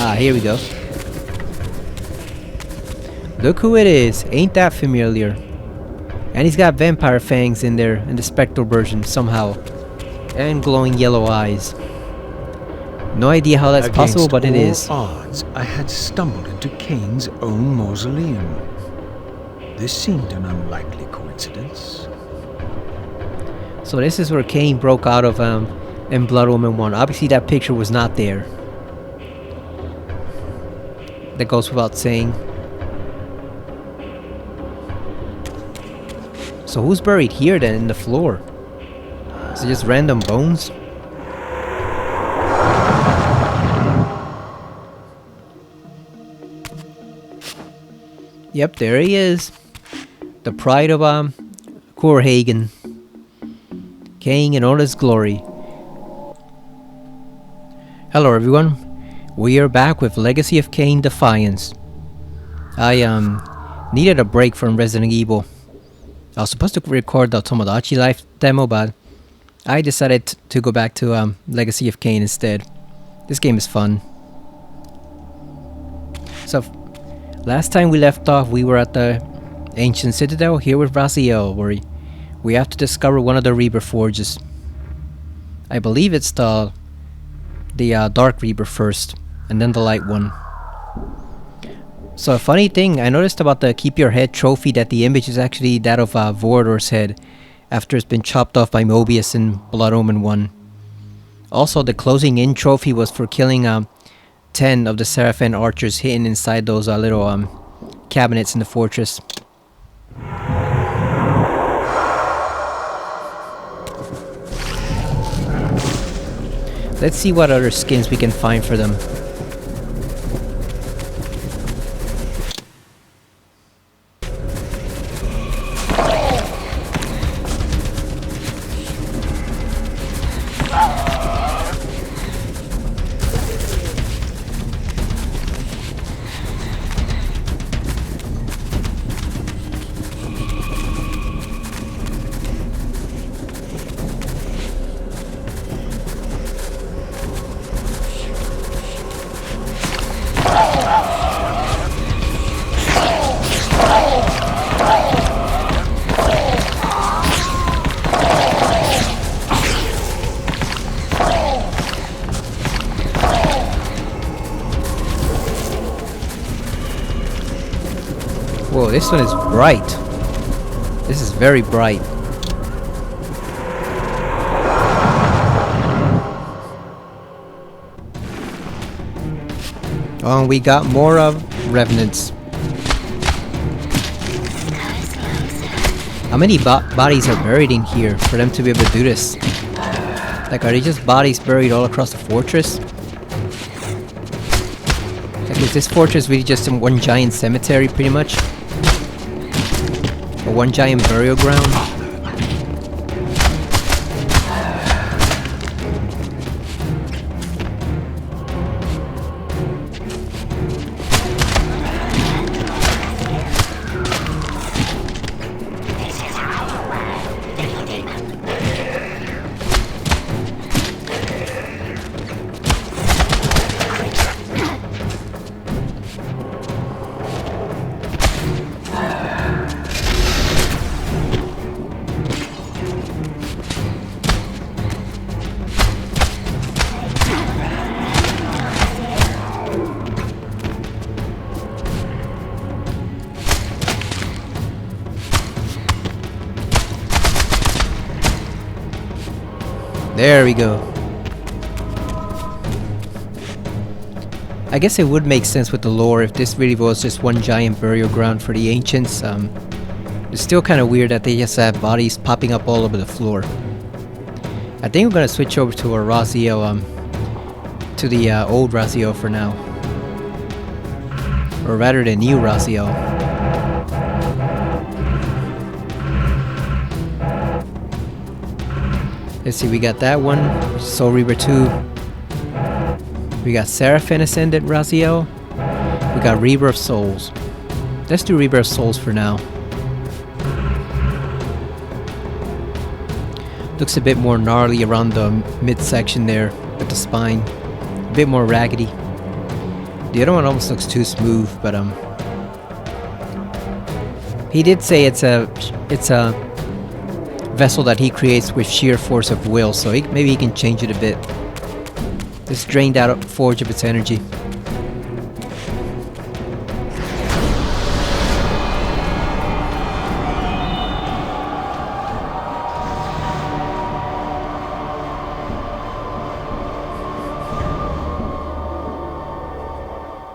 Ah, here we go. Look who it is. Ain't that familiar? And he's got vampire fangs in there in the spectral version somehow. And glowing yellow eyes. No idea how that's possible, but it is. Against all odds, I had stumbled into Kain's own mausoleum. This seemed an unlikely coincidence. So this is where Kain broke out of in Blood Omen 1. Obviously that picture was not there. That goes without saying. So who's buried here then in the floor? Is it just random bones? Yep, there he is. The pride of Korhagen. Kain in all his glory. Hello everyone. We are back with Legacy of Kain Defiance. I needed a break from Resident Evil. I was supposed to record the Tomodachi Life demo, but I decided to go back to Legacy of Kain instead. This game is fun. So, last time we left off, we were at the Ancient Citadel here with Raziel, where we have to discover one of the Reaper Forges. I believe it's the Dark Reaper first, and then the Light one. So a funny thing, I noticed about the Keep Your Head trophy that the image is actually that of Vorador's head, after it's been chopped off by Mobius in Blood Omen 1. Also, the Closing In trophy was for killing 10 of the Seraphin archers hidden inside those little cabinets in the fortress. Let's see what other skins we can find for them. Whoa, this one is bright. This is very bright. Oh, and we got more revenants. How many bodies are buried in here for them to be able to do this? Like, are they just bodies buried all across the fortress? Like, is this fortress really just in one giant cemetery, pretty much? Or one giant burial ground? There we go. I guess it would make sense with the lore if this really was just one giant burial ground for the ancients. It's still kind of weird that they just have bodies popping up all over the floor. I think we're gonna switch over to our Raziel, to the old Raziel for now. Or rather the new Raziel. Let's see, we got that one, Soul Reaper 2. We got Seraphin Ascendant Raziel. We got Reaper of Souls. Let's do Reaper of Souls for now. Looks a bit more gnarly around the midsection there with the spine. A bit more raggedy. The other one almost looks too smooth, but he did say it's a vessel that he creates with sheer force of will, so maybe he can change it a bit. It's drained out of Forge of its energy.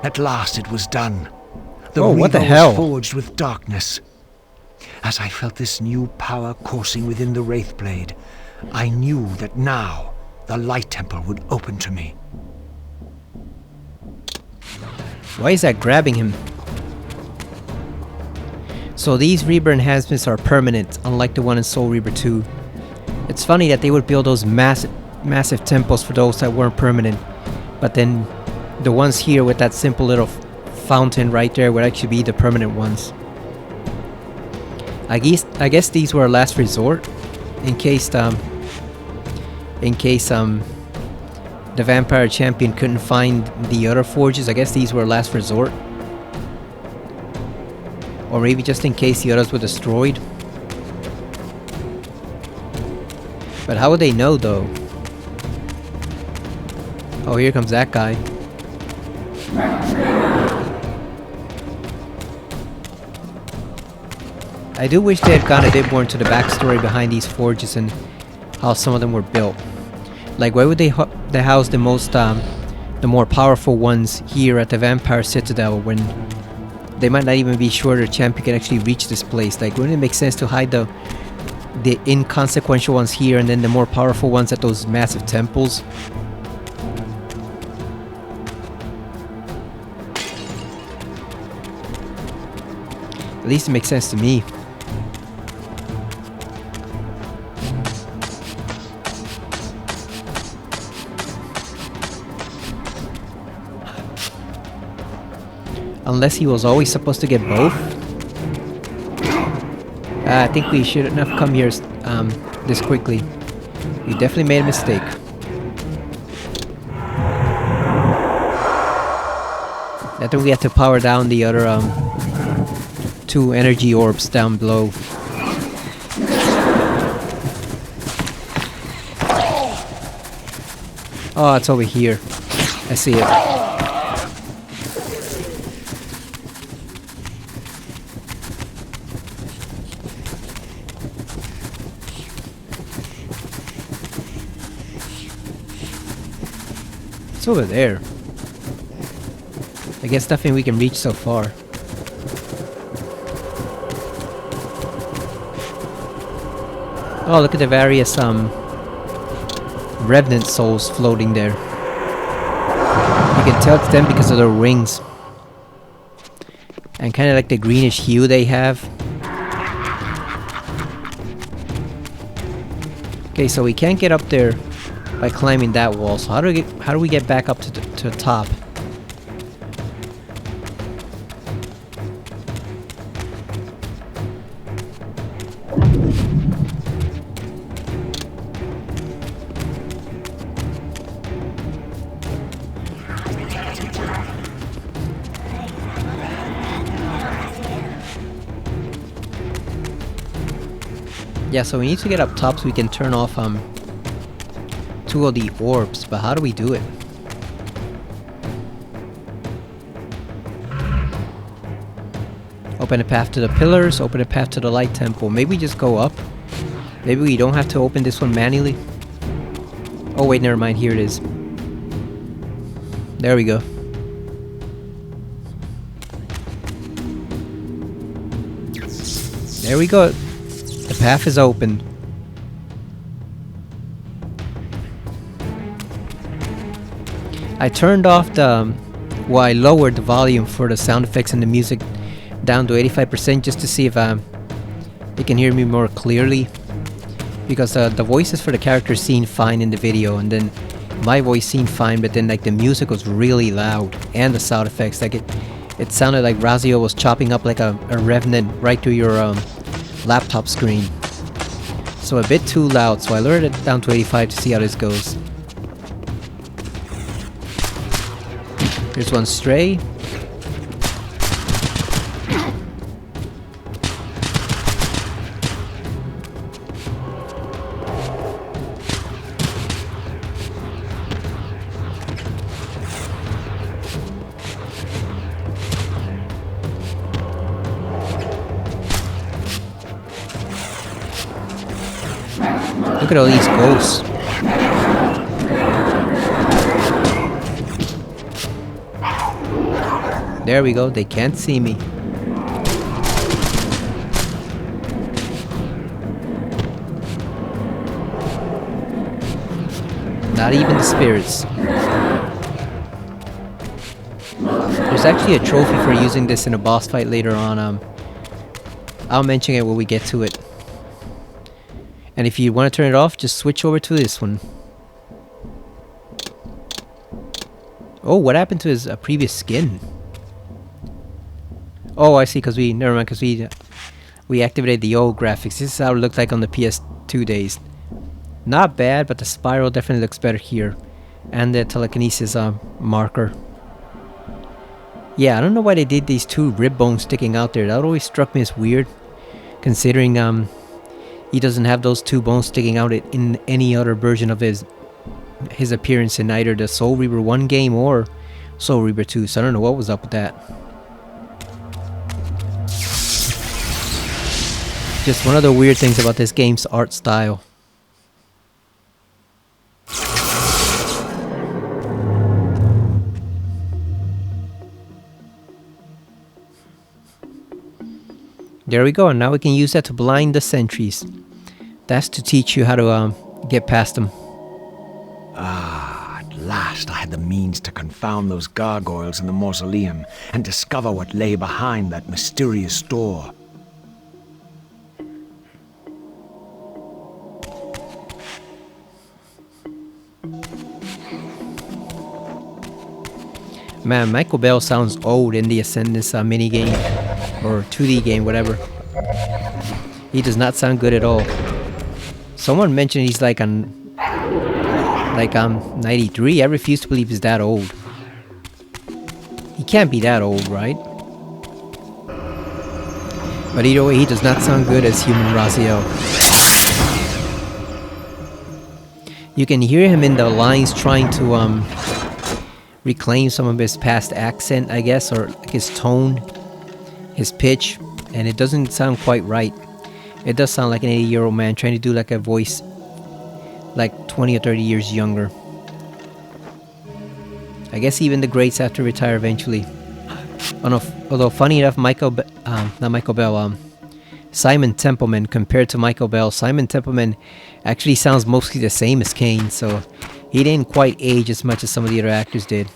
At last it was done. The Oh, what the Reaver hell? was forged with darkness. As I felt this new power coursing within the Wraithblade, I knew that now the Light Temple would open to me. Why is that grabbing him? So these Reaver enhancements are permanent, unlike the one in Soul Reaver 2. It's funny that they would build those massive temples for those that weren't permanent, but then the ones here with that simple little fountain right there would actually be the permanent ones. I guess these were a last resort, in case the Vampire Champion couldn't find the other forges. I guess these were a last resort, or maybe just in case the others were destroyed. But how would they know though? Oh, here comes that guy. I do wish they had gone a bit more into the backstory behind these forges and how some of them were built. Like, why would they house the more powerful ones here at the Vampire Citadel when they might not even be sure the champion can actually reach this place? Like, wouldn't it make sense to hide the inconsequential ones here and then the more powerful ones at those massive temples? At least it makes sense to me. Unless he was always supposed to get both. I think we shouldn't have come here this quickly. We definitely made a mistake. I think we have to power down the other 2 energy orbs down below. Oh, it's over here. I see it. It's over there. I guess nothing we can reach so far. Oh, look at the various Revenant souls floating there. You can tell it's them because of their wings. And kind of like the greenish hue they have. Okay, so we can't get up there by climbing that wall. So how do we get back up to the top? Yeah, so we need to get up top so we can turn off 2 of the orbs, but how do we do it? Open a path to the pillars, open a path to the light temple. Maybe we just go up. Maybe we don't have to open this one manually. Oh wait, never mind, here it is. There we go. There we go. The path is open. I turned off I lowered the volume for the sound effects and the music down to 85% just to see if you can hear me more clearly. Because the voices for the characters seemed fine in the video, and then my voice seemed fine, but then like the music was really loud, and the sound effects, like it sounded like Raziel was chopping up like a revenant right through your laptop screen. So a bit too loud, so I lowered it down to 85 to see how this goes. Here's one stray. Look at all these ghosts. There we go, they can't see me. Not even the spirits. There's actually a trophy for using this in a boss fight later on. I'll mention it when we get to it. And if you want to turn it off, just switch over to this one. Oh, what happened to his previous skin? Oh, I see, because never mind, because we activated the old graphics. This is how it looked like on the PS2 days. Not bad, but the spiral definitely looks better here. And the telekinesis marker. Yeah, I don't know why they did these two rib bones sticking out there. That always struck me as weird, considering he doesn't have those two bones sticking out in any other version of his appearance in either the Soul Reaver 1 game or Soul Reaver 2, so I don't know what was up with that. Just one of the weird things about this game's art style. There we go, and now we can use that to blind the sentries. That's to teach you how to get past them. Ah, at last I had the means to confound those gargoyles in the mausoleum and discover what lay behind that mysterious door. Man, Michael Bell sounds old in the Ascendance minigame, or 2D game, whatever. He does not sound good at all. Someone mentioned he's like 93. I refuse to believe he's that old. He can't be that old, right? But either way, he does not sound good as human Raziel. You can hear him in the lines trying to reclaim some of his past accent, I guess, or his tone, his pitch, and it doesn't sound quite right. It does sound like an 80-year-old man trying to do like a voice like 20 or 30 years younger. I guess even the greats have to retire eventually. Although funny enough, Simon Templeman, compared to Michael Bell, Simon Templeman actually sounds mostly the same as Kain, so he didn't quite age as much as some of the other actors did.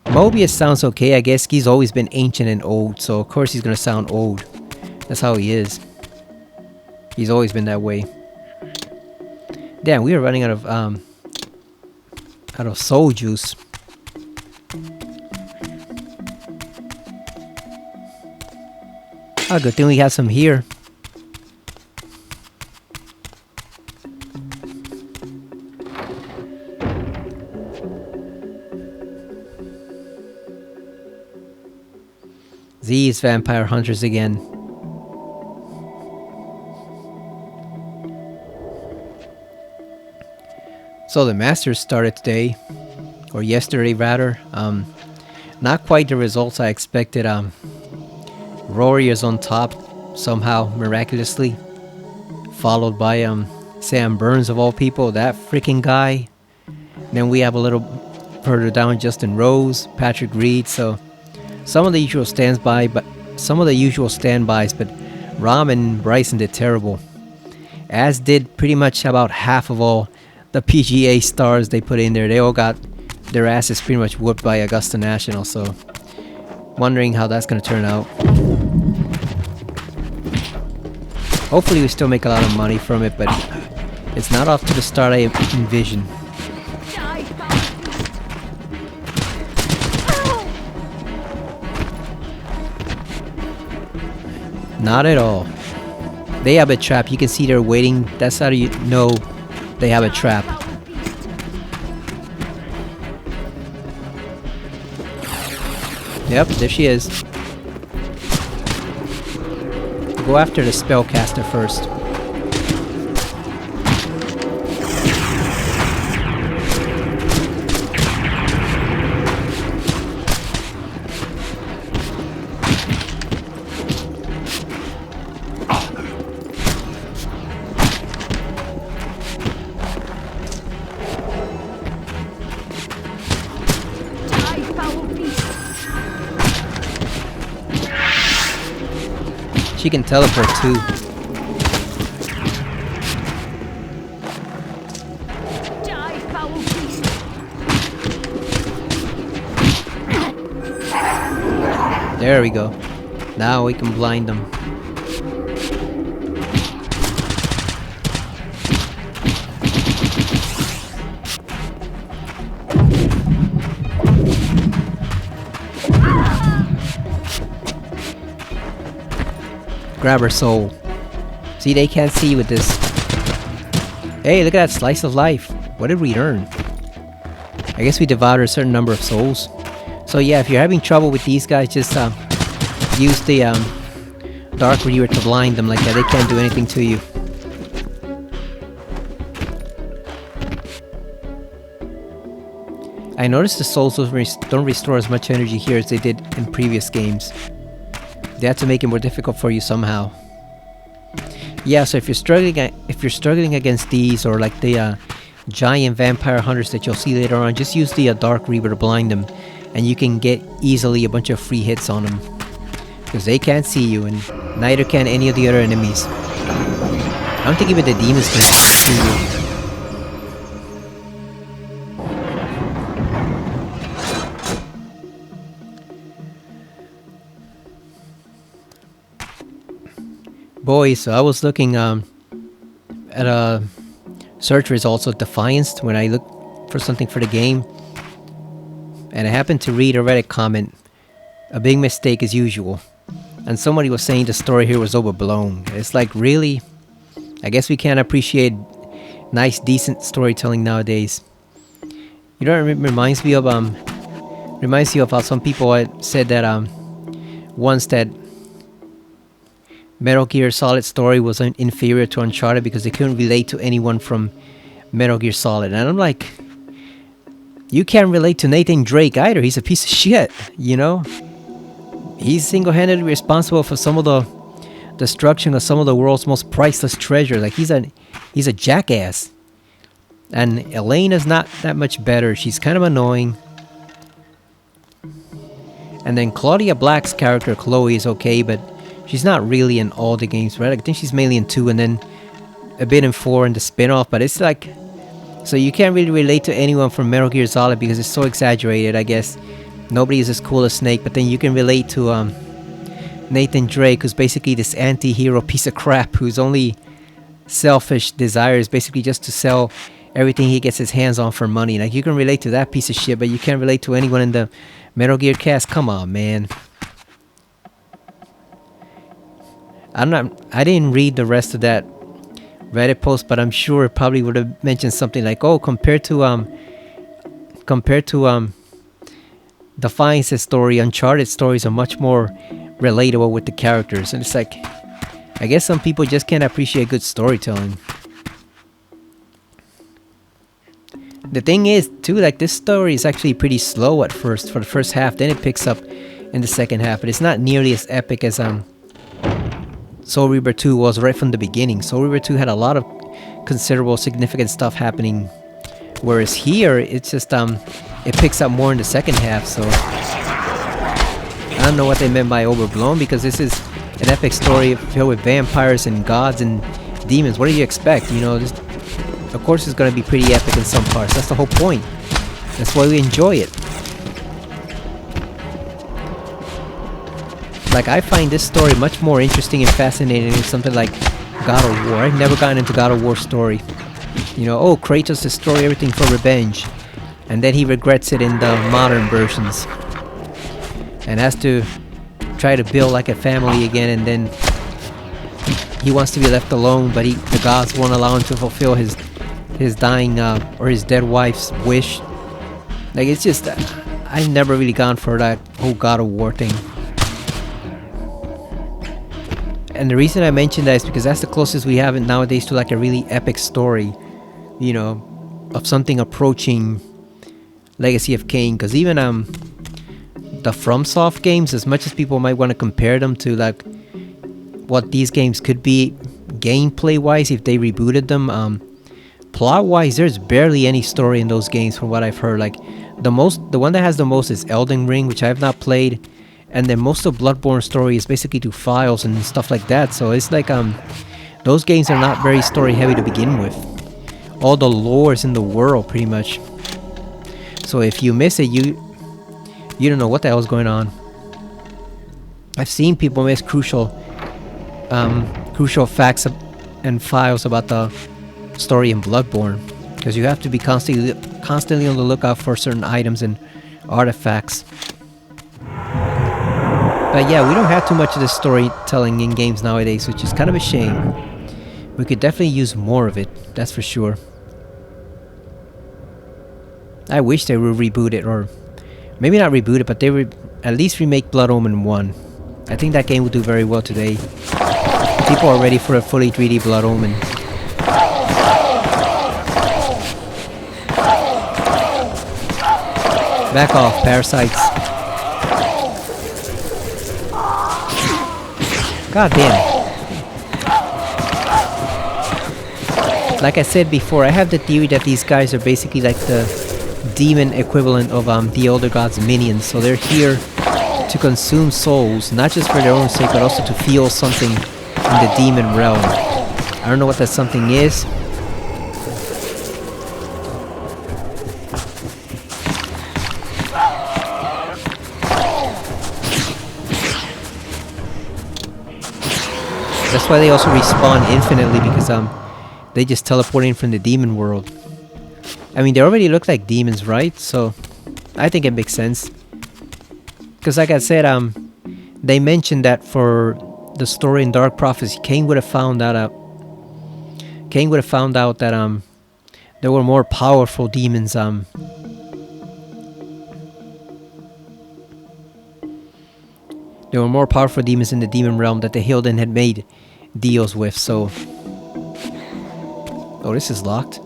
Mobius sounds okay, I guess. He's always been ancient and old, so of course he's gonna sound old. That's how he is. He's always been that way. Damn, we are running out of soul juice. Ah, good thing we have some here. These vampire hunters again. So the Masters started today, or yesterday rather. Not quite the results I expected. Rory is on top somehow, miraculously, followed by Sam Burns of all people, that freaking guy. Then we have a little further down Justin Rose, Patrick Reed. So some of the usual standbys, but Rom and Bryson did terrible, as did pretty much about half of all the PGA stars they put in there. They all got their asses pretty much whooped by Augusta National, so wondering how that's going to turn out. Hopefully we still make a lot of money from it, but it's not off to the start I envisioned. Not at all. They have a trap. You can see they're waiting. That's how you know they have a trap. Yep, there she is. Go after the spellcaster first. She can teleport too. Die, foul beast! There we go. Now we can blind them. Grab her soul. See, they can't see with this. Hey, look at that slice of life. What did we earn? I guess we devoured a certain number of souls. So yeah, if you're having trouble with these guys, just use the Dark Reaver to blind them like that. They can't do anything to you. I noticed the souls don't restore as much energy here as they did in previous games. They had to make it more difficult for you somehow. Yeah, so if you're struggling against these or like the giant vampire hunters that you'll see later on, just use the Dark Reaver to blind them, and you can get easily a bunch of free hits on them because they can't see you, and neither can any of the other enemies. I don't think even the demons can see you. Boys, so I was looking at search results of Defiance when I looked for something for the game, and I happened to read a Reddit comment, a big mistake as usual, and somebody was saying the story here was overblown. It's like, really? I guess we can't appreciate nice, decent storytelling nowadays. You know, it reminds me of how some people had said that once that Metal Gear Solid story was inferior to Uncharted because they couldn't relate to anyone from Metal Gear Solid. And I'm like, you can't relate to Nathan Drake either. He's a piece of shit, you know? He's single-handedly responsible for some of the destruction of some of the world's most priceless treasures. Like, he's a jackass. And Elena's not that much better. She's kind of annoying. And then Claudia Black's character, Chloe, is okay, but she's not really in all the games, right? I think she's mainly in 2 and then a bit in 4 and the spin-off, but it's like... So you can't really relate to anyone from Metal Gear Solid because it's so exaggerated, I guess. Nobody is as cool as Snake, but then you can relate to Nathan Drake, who's basically this anti-hero piece of crap whose only selfish desire is basically just to sell everything he gets his hands on for money. Like, you can relate to that piece of shit, but you can't relate to anyone in the Metal Gear cast. Come on, man. I didn't read the rest of that Reddit post, but I'm sure it probably would have mentioned something like, oh, compared to Defiance's story, Uncharted stories are much more relatable with the characters. And it's like, I guess some people just can't appreciate good storytelling. The thing is, too, like, this story is actually pretty slow at first, for the first half, then it picks up in the second half, but it's not nearly as epic as Soul Reaver 2 was right from the beginning. Soul Reaver 2 had a lot of considerable, significant stuff happening, whereas here, it's just, it picks up more in the second half, so... I don't know what they meant by overblown, because this is an epic story filled with vampires and gods and demons. What do you expect? You know, just, of course it's gonna be pretty epic in some parts. That's the whole point. That's why we enjoy it. Like, I find this story much more interesting and fascinating than something like God of War. I've never gotten into God of War story. You know, oh, Kratos destroy everything for revenge, and then he regrets it in the modern versions, and has to try to build like a family again, and then he wants to be left alone, but the gods won't allow him to fulfill his dying or his dead wife's wish. Like, it's just I've never really gone for that whole God of War thing. And the reason I mention that is because that's the closest we have it nowadays to like a really epic story, you know, of something approaching Legacy of Kain. Because even the FromSoft games, as much as people might want to compare them to like what these games could be gameplay wise if they rebooted them, plot wise there's barely any story in those games from what I've heard. Like the one that has the most is Elden Ring, which I have not played, and then most of Bloodborne story is basically through files and stuff like that. So it's like those games are not very story heavy to begin with. All the lore is in the world pretty much. So if you miss it, you don't know what the hell is going on. I've seen people miss crucial facts and files about the story in Bloodborne, because you have to be constantly on the lookout for certain items and artifacts. But yeah, we don't have too much of this storytelling in games nowadays, which is kind of a shame. We could definitely use more of it, that's for sure. I wish they would reboot it, or maybe not reboot it, but they would at least remake Blood Omen 1. I think that game would do very well today. People are ready for a fully 3D Blood Omen. Back off, parasites. God damn. Like I said before, I have the theory that these guys are basically like the demon equivalent of the Elder Gods' minions. So they're here to consume souls, not just for their own sake, but also to feel something in the demon realm. I don't know what that something is. That's why they also respawn infinitely, because they just teleport in from the demon world. I mean, they already look like demons, right? So I think it makes sense. Because like I said, they mentioned that for the story in Dark Prophecy, Kain would have found out that there were more powerful demons. There were more powerful demons in the demon realm that the Hilden had made deals with. So, oh, this is locked.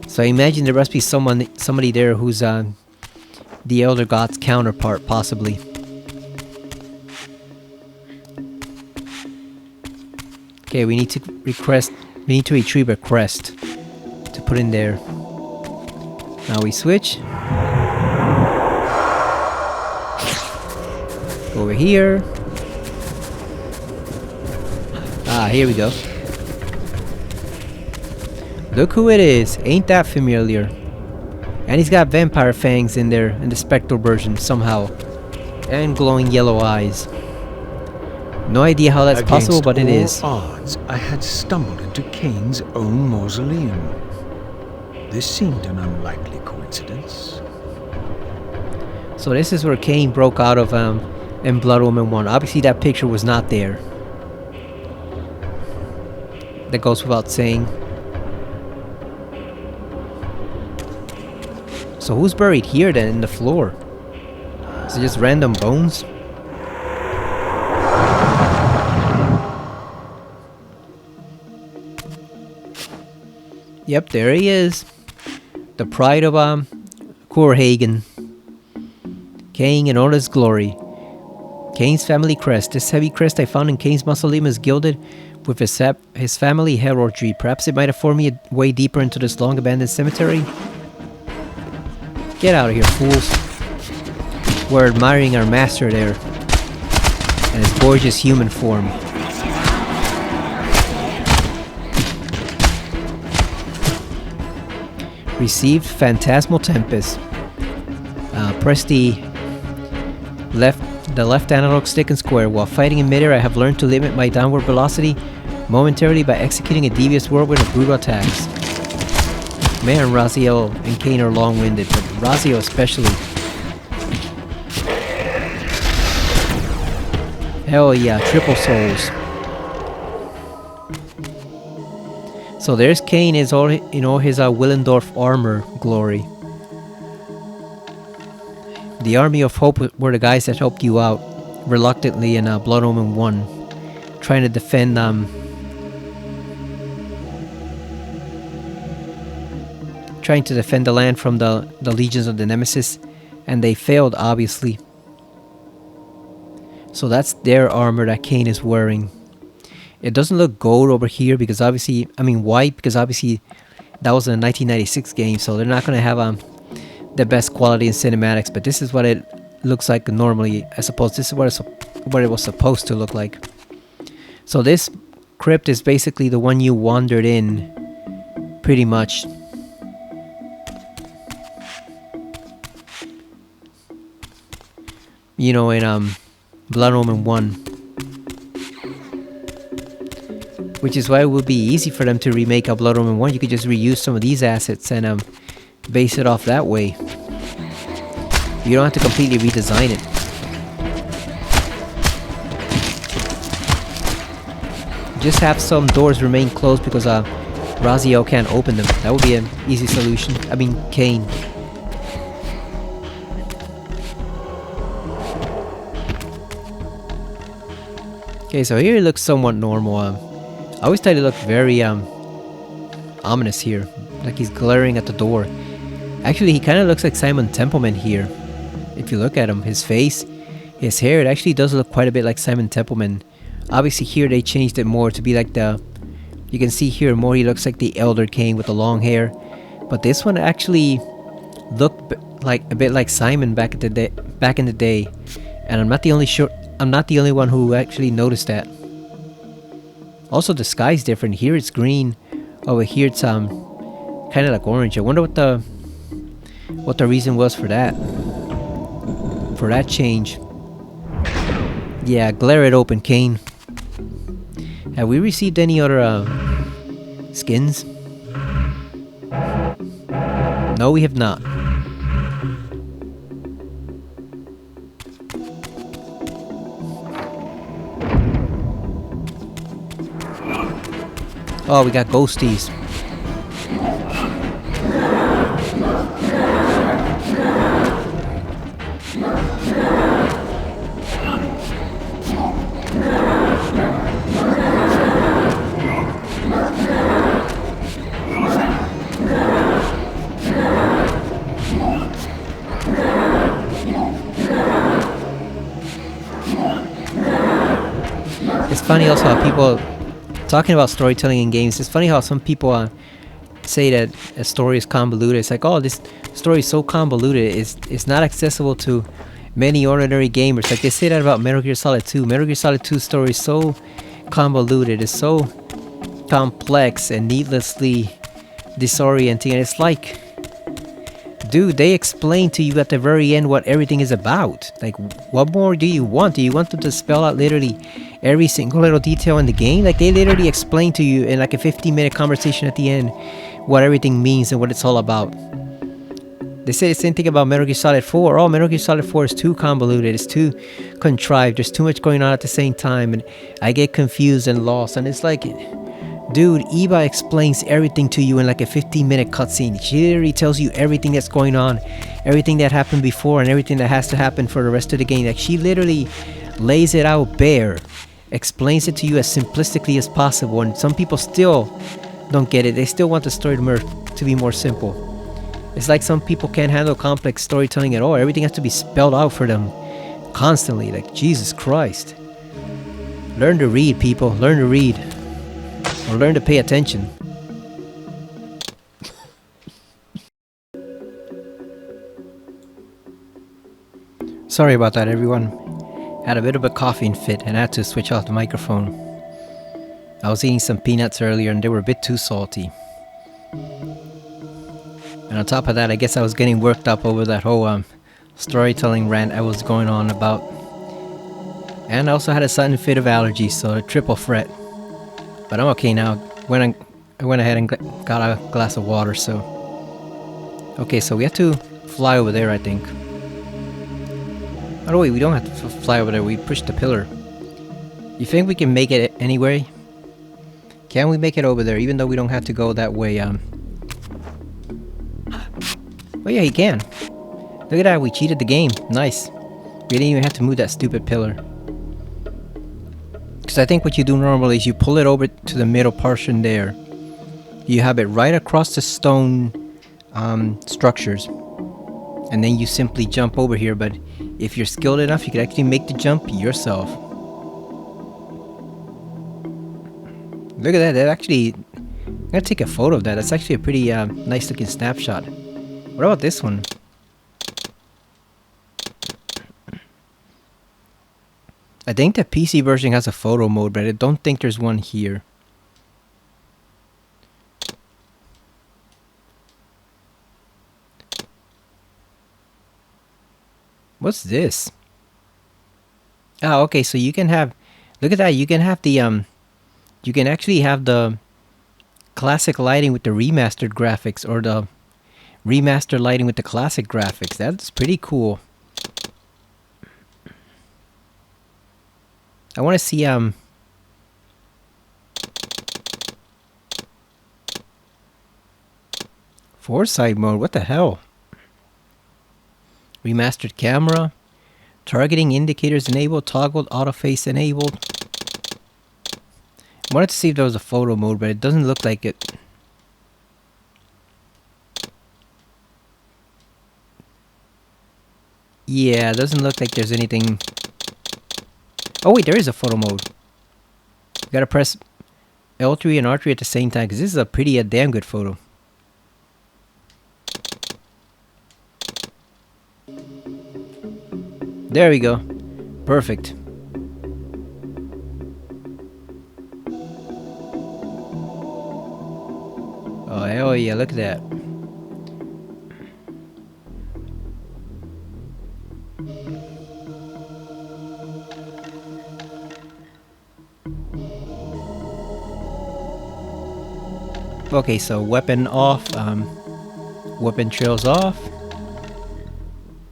So I imagine there must be somebody there who's the Elder God's counterpart, possibly. Okay, we need to retrieve a crest to put in there. Now we switch. Over here. Ah, here we go. Look who it is. Ain't that familiar? And he's got vampire fangs in there in the spectral version somehow. And glowing yellow eyes. No idea how that's possible, but it is. Against all odds, I had stumbled into Kain's own mausoleum. This seemed an unlikely coincidence. So this is where Kain broke out of in Blood Omen 1. Obviously that picture was not there. That goes without saying. So who's buried here then in the floor? Is it just random bones? Yep, there he is. The pride of Korhagen. Kain in all his glory. Kain's family crest. This heavy crest I found in Kain's mausoleum is gilded with his family heraldry. Perhaps it might afford me a way deeper into this long abandoned cemetery. Get out of here, fools. We're admiring our master there. And his gorgeous human form. Received Phantasmal Tempest. Press the left analog stick and square. While fighting in midair, I have learned to limit my downward velocity momentarily by executing a devious whirlwind of brutal attacks. Man, Raziel and Kain are long-winded, but Raziel especially. Hell yeah, triple souls. So there's Kain in all his Willendorf armor glory. The Army of Hope were the guys that helped you out reluctantly in Blood Omen 1, trying to defend the land from the legions of the Nemesis, and they failed, obviously. So that's their armor that Kain is wearing. It doesn't look gold over here because obviously, I mean white, because obviously that was a 1996 game, so they're not going to have the best quality in cinematics, but this is what it looks like normally. I suppose this is what it was supposed to look like. So this crypt is basically the one you wandered in, pretty much. You know, in Blood Omen 1. Which is why it would be easy for them to remake a Blood Omen 1. You could just reuse some of these assets and base it off that way. You don't have to completely redesign it. Just have some doors remain closed because Raziel can't open them. That would be an easy solution. I mean, Kain. Okay, so here it looks somewhat normal. I always thought it looked very ominous here, like he's glaring at the door. Actually, he kind of looks like Simon Templeman here. If you look at him, his face, his hair, it actually does look quite a bit like Simon Templeman. Obviously here they changed it more to be like you can see here more he looks like the Elder Kain with the long hair. But this one actually looked like a bit like Simon back in the day. And I'm not the only one who actually noticed that. Also, the sky's different. Here it's green. Over here it's kind of like orange. I wonder what the reason was for that. For that change. Yeah, glare it open, Kain. Have we received any other skins? No, we have not. Oh, we got ghosties. It's funny also how people talking about storytelling in games. It's funny how some people say that a story is convoluted. It's like, oh, this story is so convoluted. It's not accessible to many ordinary gamers. Like they say that about Metal Gear Solid 2. Metal Gear Solid 2 story is so convoluted. It's so complex and needlessly disorienting. And it's like, dude, they explain to you at the very end what everything is about. Like, what more do you want? Do you want them to spell out literally every single little detail in the game? Like, they literally explain to you in like a 15-minute conversation at the end what everything means and what it's all about. They say the same thing about Metal Gear Solid 4. Oh, Metal Gear Solid 4 is too convoluted. It's too contrived. There's too much going on at the same time. And I get confused and lost. And it's like, dude, Eva explains everything to you in like a 15-minute cutscene. She literally tells you everything that's going on, everything that happened before, and everything that has to happen for the rest of the game. Like, she literally lays it out bare, explains it to you as simplistically as possible, and some people still don't get it. They still want the story to be more simple. It's like some people can't handle complex storytelling at all. Everything has to be spelled out for them constantly. Like, Jesus Christ. Learn to read, people. Learn to read. Or learn to pay attention. Sorry about that, everyone. Had a bit of a coughing fit and had to switch off the microphone. I was eating some peanuts earlier and they were a bit too salty. And on top of that, I guess I was getting worked up over that whole storytelling rant I was going on about. And I also had a sudden fit of allergies, so a triple threat. But I'm okay now. I went ahead and got a glass of water, so... Okay, so we have to fly over there, I think. Oh wait, we don't have to fly over there. We pushed the pillar. You think we can make it anyway? Can we make it over there, even though we don't have to go that way? Oh yeah, he can. Look at that, we cheated the game. Nice. We didn't even have to move that stupid pillar. Because I think what you do normally is you pull it over to the middle portion there. You have it right across the stone structures. And then you simply jump over here, but if you're skilled enough, you can actually make the jump yourself. Look at that, that actually... I'm gonna take a photo of that. That's actually a pretty nice looking snapshot. What about this one? I think the PC version has a photo mode, but I don't think there's one here. What's this? Oh, okay, so you can have... Look at that, you can have the... You can actually have the classic lighting with the remastered graphics, or the remastered lighting with the classic graphics. That's pretty cool. I want to see foresight mode. What the hell? Remastered camera, targeting indicators enabled, toggled, autoface enabled. I wanted to see if there was a photo mode, but it doesn't look like it. Yeah, it doesn't look like there's anything. Oh wait, there is a photo mode. You gotta press L3 and R3 at the same time, because this is a pretty damn good photo. There we go. Perfect. Oh hell yeah, look at that. Okay, so weapon off, weapon trails off.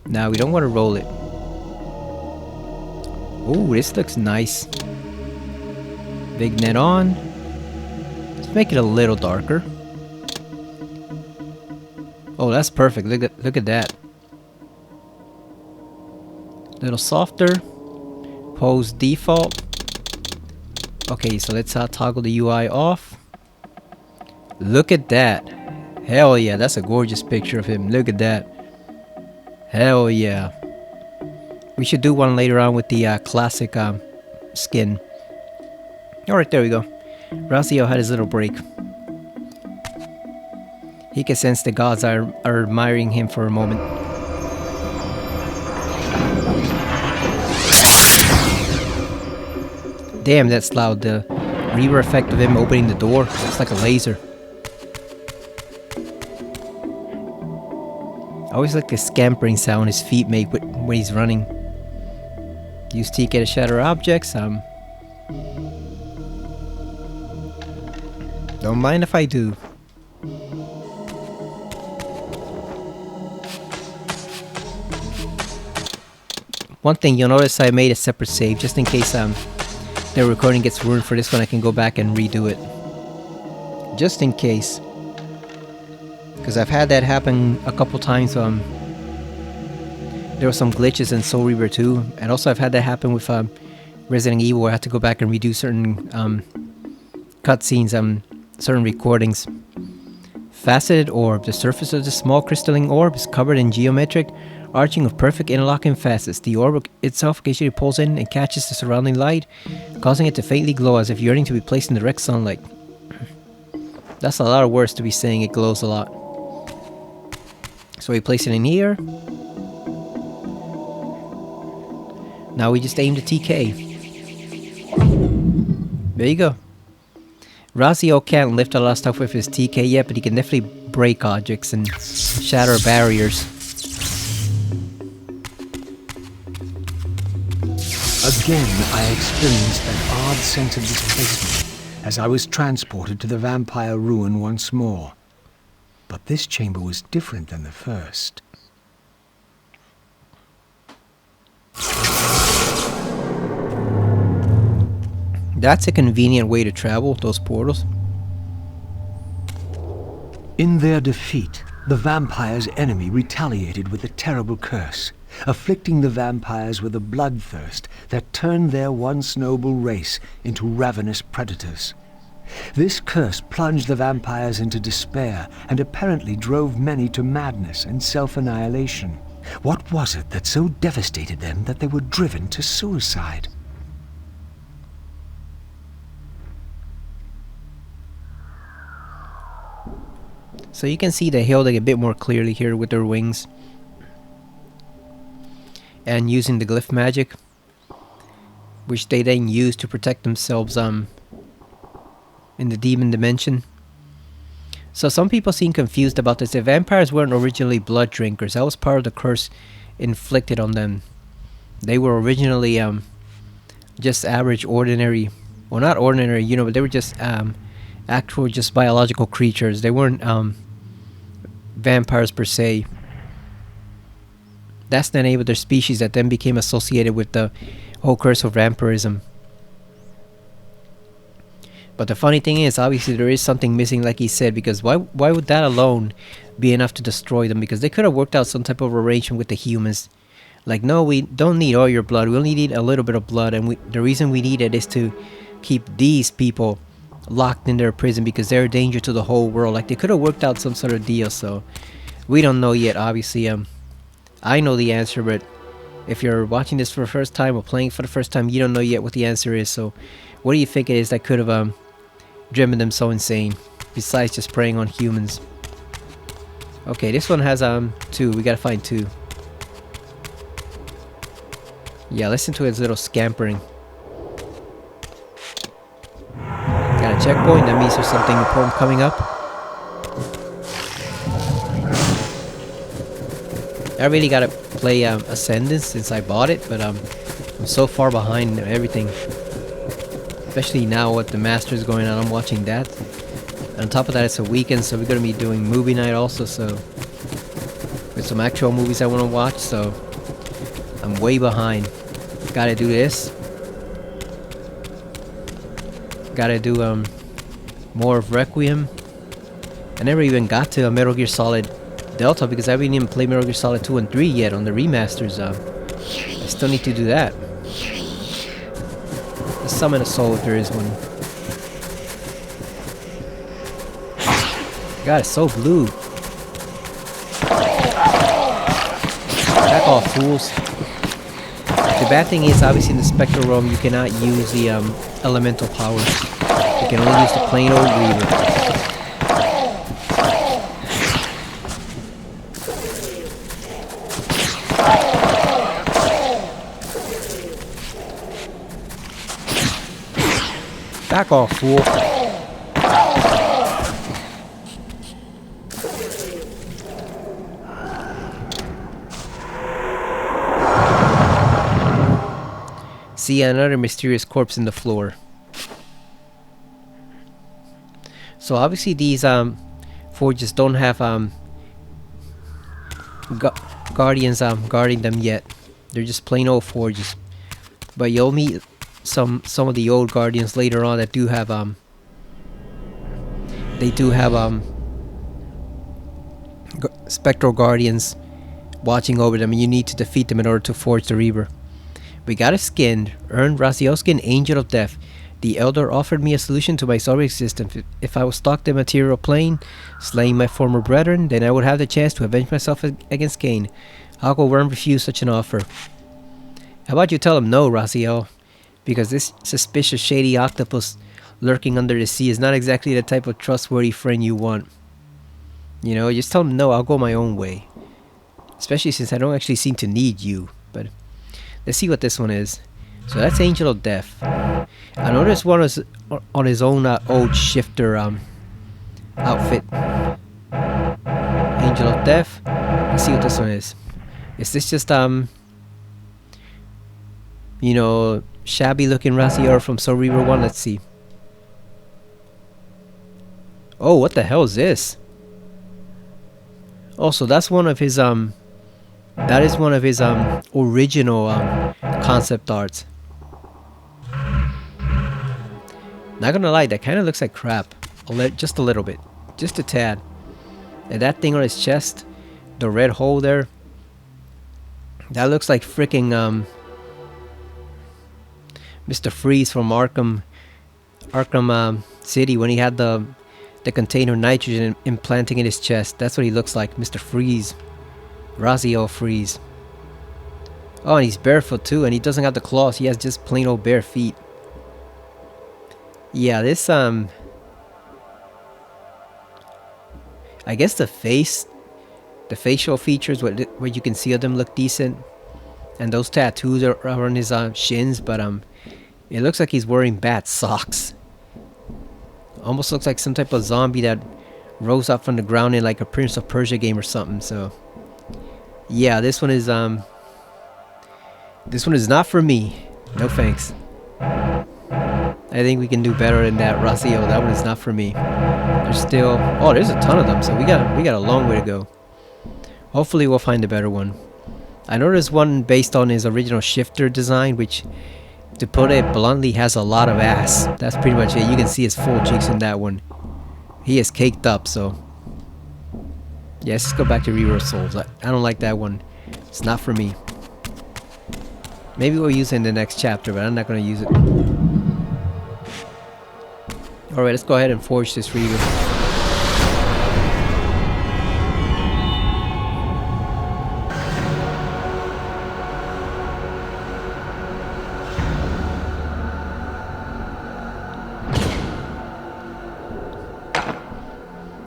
Now we don't want to roll it. Oh, this looks nice. Big net on. Let's make it a little darker. Oh, that's perfect. Look at that. Little softer. Pose default. Okay, so let's toggle the UI off. Look at that. Hell yeah, that's a gorgeous picture of him. Look at that. Hell yeah. We should do one later on with the classic skin. Alright, there we go. Raziel had his little break. He can sense the gods are admiring him for a moment. Damn, that's loud. The reverb effect of him opening the door. It's like a laser. I always like the scampering sound his feet make when he's running. Use TK to shatter objects. Don't mind if I do. One thing you'll notice, I made a separate save just in case the recording gets ruined for this one. I can go back and redo it, just in case. Because I've had that happen a couple times. There were some glitches in Soul Reaver 2, and also I've had that happen with Resident Evil, where I had to go back and redo certain cutscenes, certain recordings. Faceted orb. The surface of the small crystalline orb is covered in geometric arching of perfect interlocking facets. The orb itself occasionally pulls in and catches the surrounding light, causing it to faintly glow as if yearning to be placed in direct sunlight. That's a lot of words to be saying it glows a lot. So we place it in here. Now we just aim the TK. There you go. Raziel can't lift a lot of stuff with his TK yet, but he can definitely break objects and shatter barriers. Again, I experienced that odd sense of displacement as I was transported to the vampire ruin once more. But this chamber was different than the first. That's a convenient way to travel, those portals. In their defeat, The vampire's enemy retaliated with a terrible curse, afflicting the vampires with a bloodthirst that turned their once noble race into ravenous predators. This curse plunged the vampires into despair and apparently drove many to madness and self-annihilation. What was it that so devastated them that they were driven to suicide? So you can see the hill like a bit more clearly here with their wings. And using the glyph magic, which they then use to protect themselves in the demon dimension. So some people seem confused about this. The vampires weren't originally blood drinkers. That was part of the curse inflicted on them. They were originally just average, ordinary, well, not ordinary, you know, but they were just actual, just biological creatures. They weren't vampires per se. That's the name of their species that then became associated with the whole curse of vampirism. But the funny thing is, obviously there is something missing, like he said, because why would that alone be enough to destroy them? Because they could have worked out some type of arrangement with the humans. Like, no, we don't need all your blood. We only need a little bit of blood, and the reason we need it is to keep these people locked in their prison because they're a danger to the whole world. Like, they could have worked out some sort of deal, so we don't know yet, obviously. I know the answer, but if you're watching this for the first time or playing for the first time, you don't know yet what the answer is. So what do you think it is that could have driven them so insane, besides just preying on humans? Okay, this one has 2. We gotta find 2. Yeah, listen to his little scampering. Got a checkpoint, that means there's something important coming up. I really gotta play Ascendance since I bought it, but I'm so far behind everything. Especially now with the Masters going on, I'm watching that. On top of that, it's a weekend, so we're gonna be doing movie night also, so with some actual movies I wanna watch, so I'm way behind. Gotta do this. Gotta do more of Requiem. I never even got to Metal Gear Solid Delta because I haven't even played Metal Gear Solid 2 and 3 yet on the remasters. I still need to do that. Let's summon a soul if there is one. God, it's so blue. Back off, fools. The bad thing is, obviously in the Spectral Realm, you cannot use the elemental powers. You can only use the plain old Reaver. Back off, fool. See another mysterious corpse in the floor. So obviously these forges don't have guardians guarding them yet. They're just plain old forges. But you'll meet some of the old guardians later on that do have spectral guardians watching over them, and you need to defeat them in order to forge the Reaver. We got a skin, earned Raziel skin, Angel of Death. The Elder offered me a solution to my sorry existence. If I was stalked the material plane, slaying my former brethren, then I would have the chance to avenge myself against Kain. How could Worm refuse such an offer? How about you tell him no, Raziel? Because this suspicious, shady octopus lurking under the sea is not exactly the type of trustworthy friend you want. You know, just tell him no, I'll go my own way. Especially since I don't actually seem to need you. But let's see what this one is. So that's Angel of Death. I know this one is on his own old shifter outfit. Angel of Death. Let's see what this one is. Is this just you know, shabby looking Raziel from Soul Reaver 1? Let's see. Oh, what the hell is this? Also, that's one of his that is one of his original concept arts. Not gonna lie, that kind of looks like crap. Just a little bit, just a tad. And that thing on his chest, the red hole there, that looks like freaking Mr. Freeze from Arkham City when he had the container nitrogen implanting in his chest. That's what he looks like, Mr. Freeze. Raziel Freeze. Oh, and he's barefoot too, and he doesn't have the claws. He has just plain old bare feet. Yeah, this I guess the facial features, what you can see of them look decent, and those tattoos are on his shins. But it looks like he's wearing bat socks. Almost looks like some type of zombie that rose up from the ground in like a Prince of Persia game or something. So yeah, this one is not for me. No thanks. I think we can do better than that, Raziel. That one is not for me. There's still... Oh, there's a ton of them, so we got a long way to go. Hopefully we'll find a better one. I know there's one based on his original shifter design, which, to put it bluntly, has a lot of ass. That's pretty much it. You can see his full cheeks in that one. He is caked up, so... Yeah, let's just go back to Reaver of Souls. I don't like that one. It's not for me. Maybe we'll use it in the next chapter, but I'm not going to use it. Alright, let's go ahead and forge this Reaver.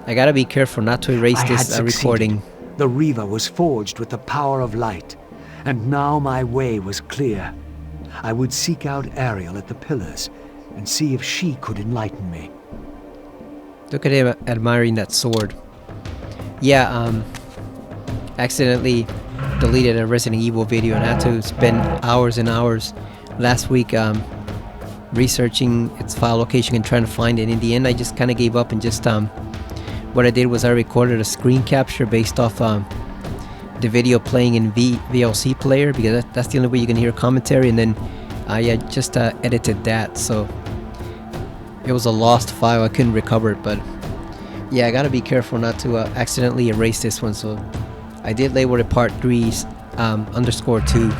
I gotta be careful not to erase this recording. The Reaver was forged with the power of light, and now my way was clear. I would seek out Ariel at the pillars and see if she could enlighten me. Look at him admiring that sword. Yeah, accidentally deleted a Resident Evil video and had to spend hours and hours last week researching its file location and trying to find it. In the end, I just kind of gave up and just what I did was I recorded a screen capture based off the video playing in VLC player, because that's the only way you can hear commentary, and then I just edited that, so it was a lost file. I couldn't recover it, but yeah, I gotta be careful not to accidentally erase this one. So I did label it part 3 _2.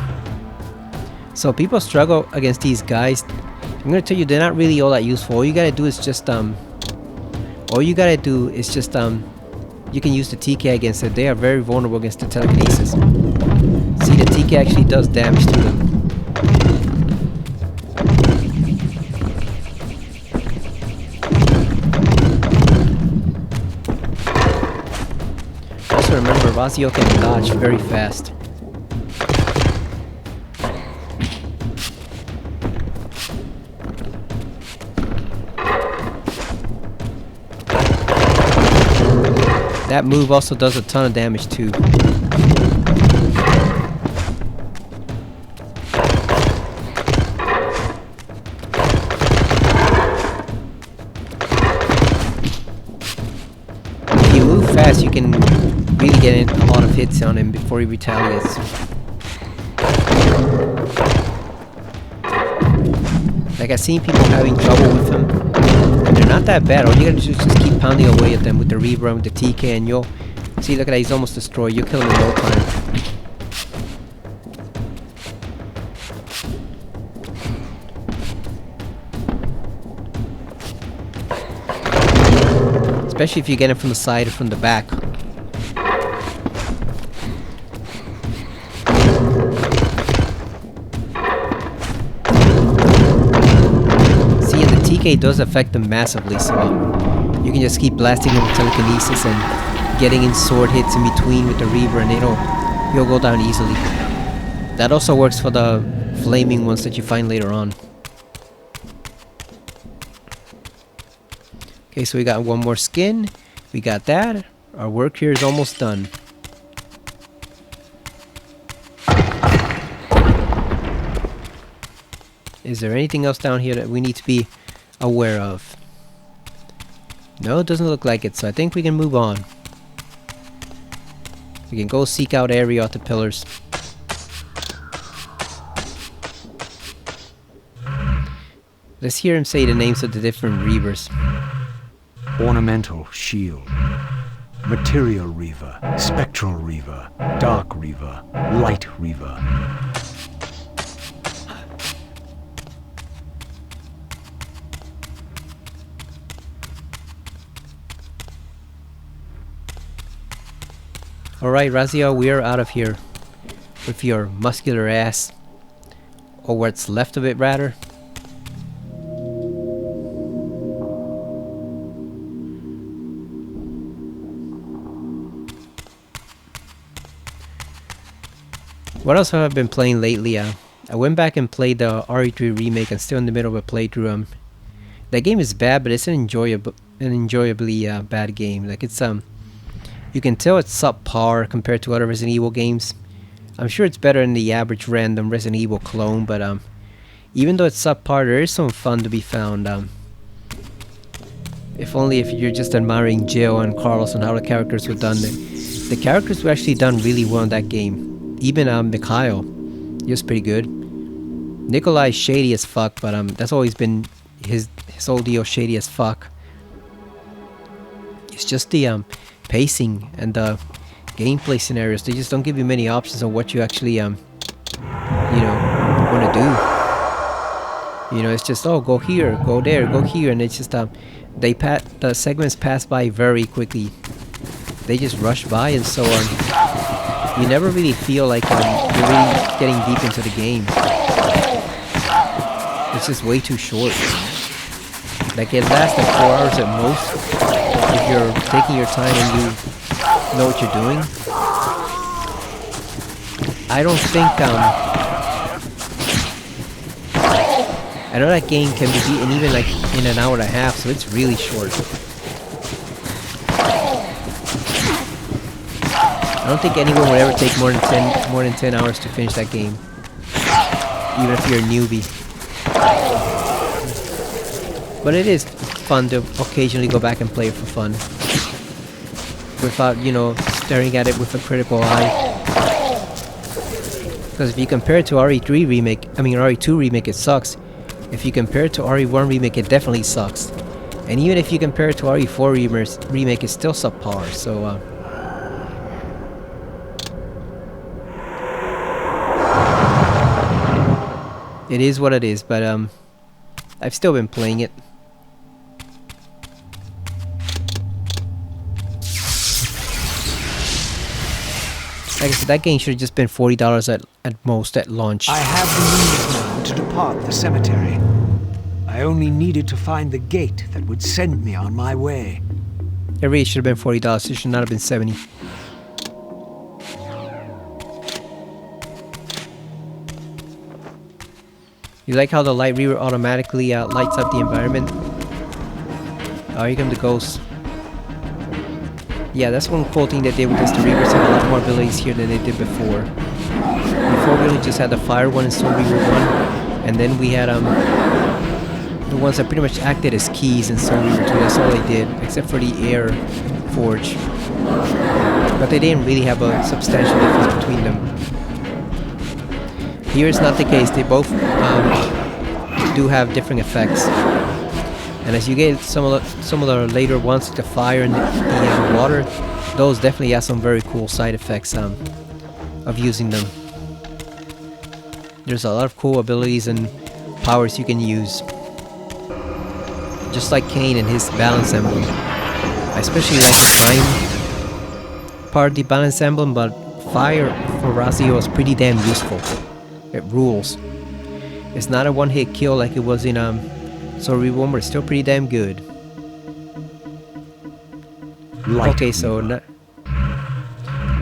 So people struggle against these guys. I'm gonna tell you, they're not really all that useful. All you gotta do is just you can use the TK against it. They are very vulnerable against the telekinesis. See, the TK actually does damage to them. Also remember, Raziel can dodge very fast. That move also does a ton of damage too. If you move fast, you can really get in a lot of hits on him before he retaliates. Like, I've seen people having trouble with him. They're not that bad. All you gotta do is just keep pounding away at them with the Reaver and with the TK, and you'll see. Look at that, he's almost destroyed. You'll kill him in no time. Especially if you get him from the side or from the back. TK does affect them massively, so you can just keep blasting him with telekinesis and getting in sword hits in between with the Reaver, and he'll go down easily. That also works for the flaming ones that you find later on. Okay, so we got one more skin. We got that. Our work here is almost done. Is there anything else down here that we need to be aware of? No, it doesn't look like it, so I think we can move on. We can go seek out Ariel at the pillars. Let's hear him say the names of the different Reavers. Ornamental shield. Material Reaver, Spectral Reaver, Dark Reaver, Light Reaver. Alright, Raziel, we're out of here. With your muscular ass. Or what's left of it, rather. What else have I been playing lately? I went back and played the RE3 remake. I'm still in the middle of a playthrough. That game is bad, but it's an enjoyably bad game. Like it's you can tell it's subpar compared to other Resident Evil games. I'm sure it's better than the average random Resident Evil clone, but even though it's subpar, there is some fun to be found. If only if you're just admiring Jill and Carlos and how the characters were done. The characters were actually done really well in that game. Even Mikhail, he was pretty good. Nikolai's shady as fuck, but that's always been his whole deal, shady as fuck. It's just the pacing and the gameplay scenarios. They just don't give you many options on what you actually you know, want to do. You know, it's just, oh, go here, go there, go here, and it's just the segments pass by very quickly. They just rush by, and so you never really feel like you're really getting deep into the game. It's just way too short. Like it lasts like 4 hours at most if you're taking your time and you know what you're doing. I don't think I know that game can be beaten even like in an hour and a half, so it's really short. I don't think anyone would ever take more than 10 hours to finish that game, even if you're a newbie. But it is fun to occasionally go back and play it for fun, without, you know, staring at it with a critical eye. Because if you compare it to RE2 remake, it sucks. If you compare it to RE1 remake, it definitely sucks. And even if you compare it to RE4 remake, it's still subpar. So it is what it is, but I've still been playing it. Like I said, that game should have just been $40 at most at launch. I have the means now to depart the cemetery. I only needed to find the gate that would send me on my way. It really should have been $40. It should not have been $70. You like how the light reaver automatically lights up the environment? Oh, here come the ghosts. Yeah, that's one cool thing that they did with this. The reavers have a lot more abilities here than they did before. Before we only just had the fire one and Soul Reaver 1. And then we had the ones that pretty much acted as keys in Soul Reaver 2. That's all they did, except for the air forge. But they didn't really have a substantial difference between them. Here it's not the case. They both do have different effects, and as you get some of the later ones, like the fire and the water, those definitely have some very cool side effects of using them. There's a lot of cool abilities and powers you can use, just like Kain and his balance emblem. I especially like the time part of the balance emblem, but fire for Raziel is pretty damn useful. It rules. It's not a one-hit kill like it was in Soul Reaver 1, but it's still pretty damn good. Okay, so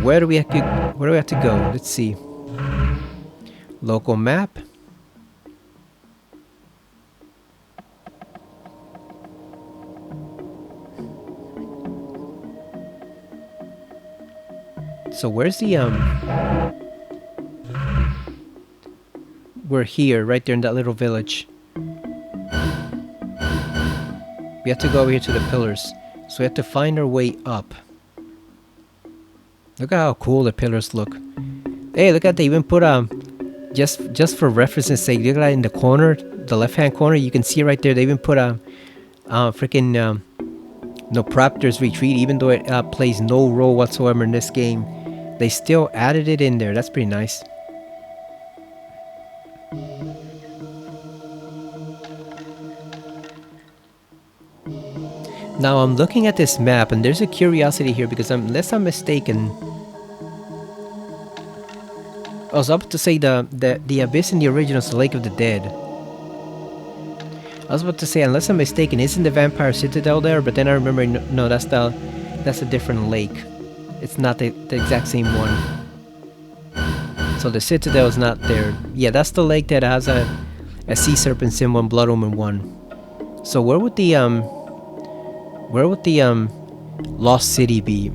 where do we have to go? Let's see. Local map. So where's the we're here, right there in that little village. We have to go over here to the pillars. So we have to find our way up. Look at how cool the pillars look. Hey, look at they even put just for reference's sake, look at that in the corner, the left hand corner, you can see right there they even put freaking No, Raptors Retreat, even though it plays no role whatsoever in this game, they still added it in there. That's pretty nice. Now I'm looking at this map, and there's a curiosity here because unless I'm mistaken, I was about to say the abyss in the original is the Lake of the Dead. I was about to say, unless I'm mistaken, isn't the Vampire Citadel there? But then I remember, no, that's a different lake. It's not the exact same one. So the Citadel is not there. Yeah, that's the lake that has a sea serpent symbol in Blood Omen 1. So where would the Lost City be?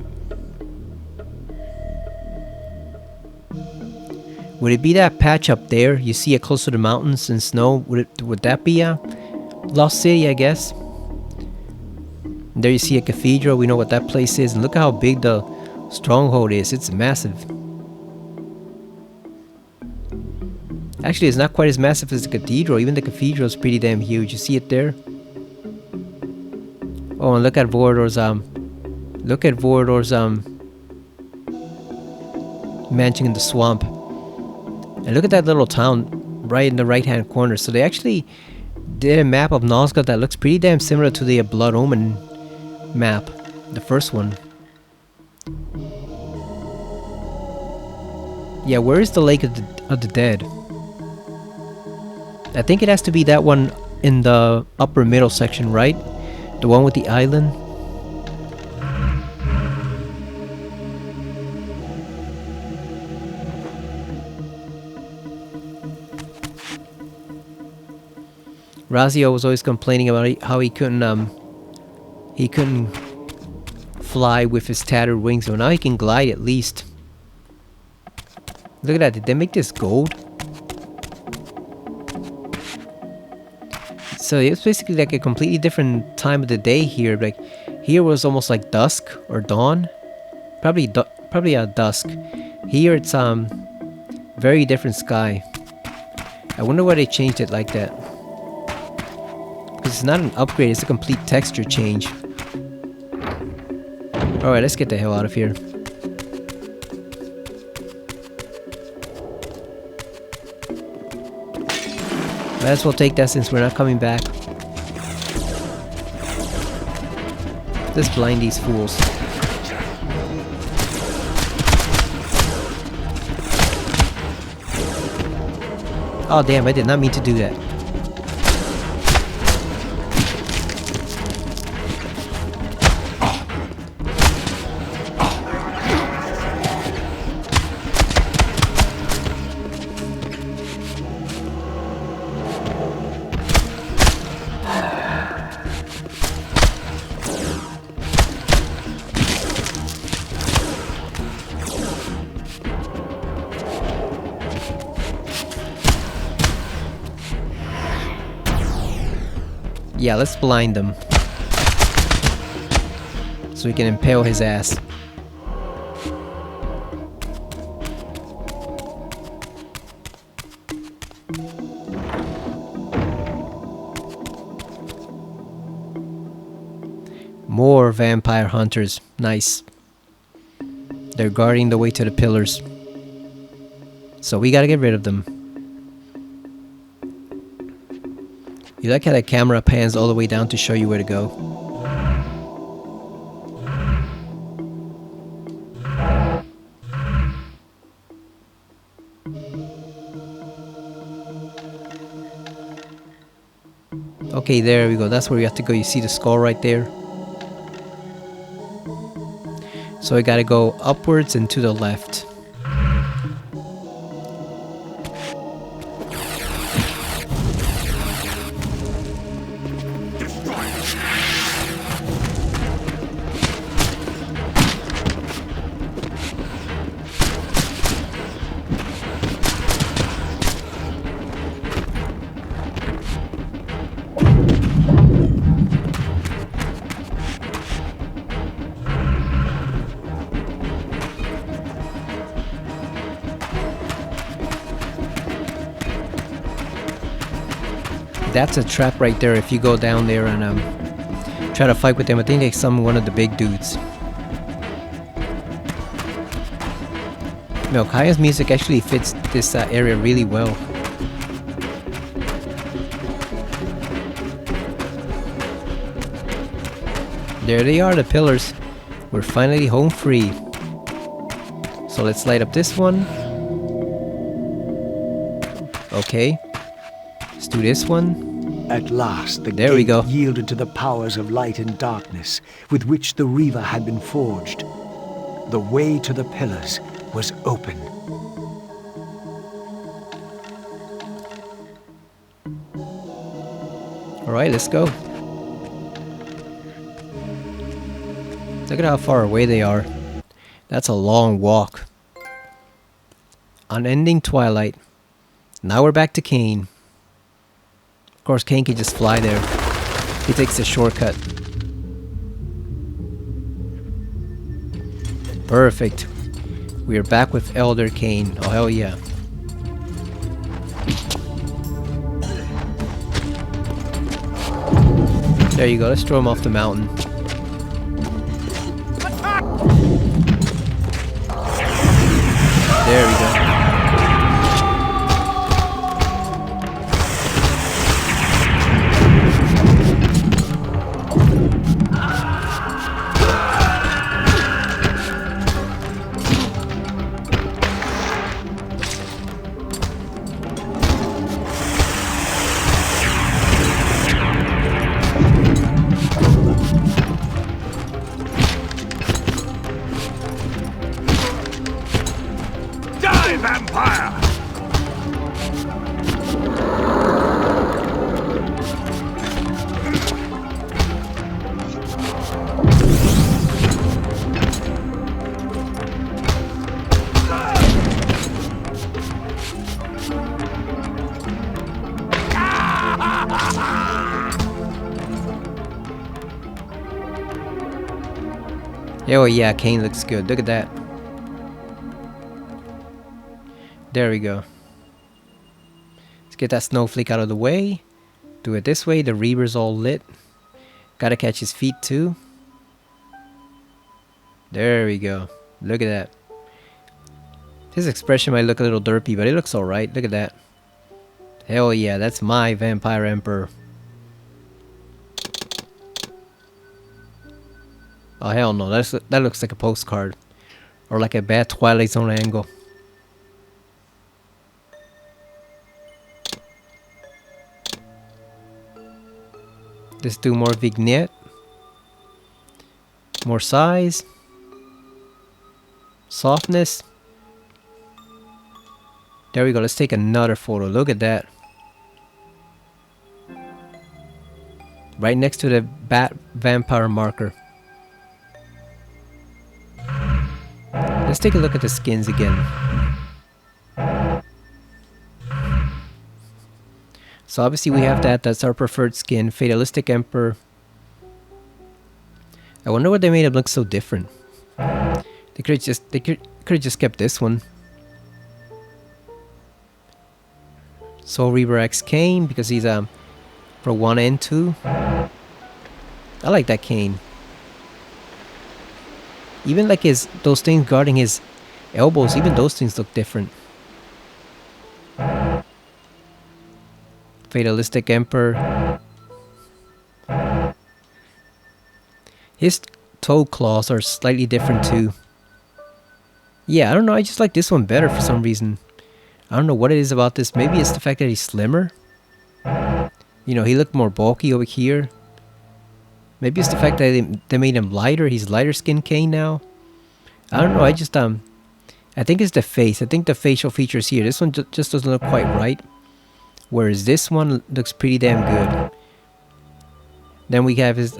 Would it be that patch up there? You see it close to the mountains and snow. Would that be a Lost City, I guess? There you see a cathedral. We know what that place is. And look at how big the stronghold is. It's massive. Actually, it's not quite as massive as the cathedral. Even the cathedral is pretty damn huge. You see it there? Oh, and look at Vorador's mansion in the swamp. And look at that little town right in the right-hand corner. So they actually did a map of Nosgoth that looks pretty damn similar to the Blood Omen map, the first one. Yeah, where is the Lake of the Dead? I think it has to be that one in the upper middle section, right? The one with the island. Raziel was always complaining about how he couldn't fly with his tattered wings, so now he can glide at least. Look at that, did they make this gold? So it's basically like a completely different time of the day here. Like here was almost like dusk or dawn. Probably a dusk. Here it's very different sky. I wonder why they changed it like that. It's not an upgrade, it's a complete texture change. Alright, let's get the hell out of here. Might as well take that since we're not coming back. Let's blind these fools. Oh damn, I did not mean to do that. Yeah, let's blind them. So we can impale his ass. More vampire hunters. Nice. They're guarding the way to the pillars. So we gotta get rid of them. You like how the camera pans all the way down to show you where to go. Okay, there we go. That's where we have to go. You see the skull right there? So we gotta go upwards and to the left. That's a trap right there if you go down there and try to fight with them. I think they summon one of the big dudes. No, Kaya's music actually fits this area really well. There they are, the pillars. We're finally home free. So let's light up this one. Okay. Let's do this one. At last, the There we gate go. yielded to the powers of light and darkness with which the Reaver had been forged. The way to the pillars was open. Alright, let's go. Look at how far away they are. That's a long walk. Unending twilight. Now we're back to Kain. Of course, Kain can just fly there. He takes a shortcut. Perfect. We are back with Elder Kain. Oh, hell yeah. There you go. Let's throw him off the mountain. There we go. Die, vampire! Oh yeah, Kain looks good. Look at that. There we go. Let's get that snowflake out of the way. Do it this way. The Reaver's all lit. Gotta catch his feet too. There we go. Look at that. His expression might look a little derpy, but it looks alright. Look at that. Hell yeah, that's my Vampire Emperor. Oh hell no, that looks like a postcard. Or like a bad Twilight Zone angle. Let's do more vignette. More size. Softness. There we go, let's take another photo. Look at that. Right next to the bat vampire marker. Let's take a look at the skins again. So obviously we have that. That's our preferred skin. Fatalistic Emperor. I wonder what they made him look so different. They could have just kept this one. Soul Reaver X Kain because he's for 1 and 2. I like that Kain. Even like those things guarding his elbows, even those things look different. Fatalistic Emperor. His toe claws are slightly different too. Yeah, I don't know, I just like this one better for some reason. I don't know what it is about this. Maybe it's the fact that he's slimmer. You know, he looked more bulky over here. Maybe it's the fact that they made him lighter. He's lighter skinned Kain now. I don't know. I just I think it's the face. I think the facial features here. This one just doesn't look quite right. Whereas this one looks pretty damn good. Then we have his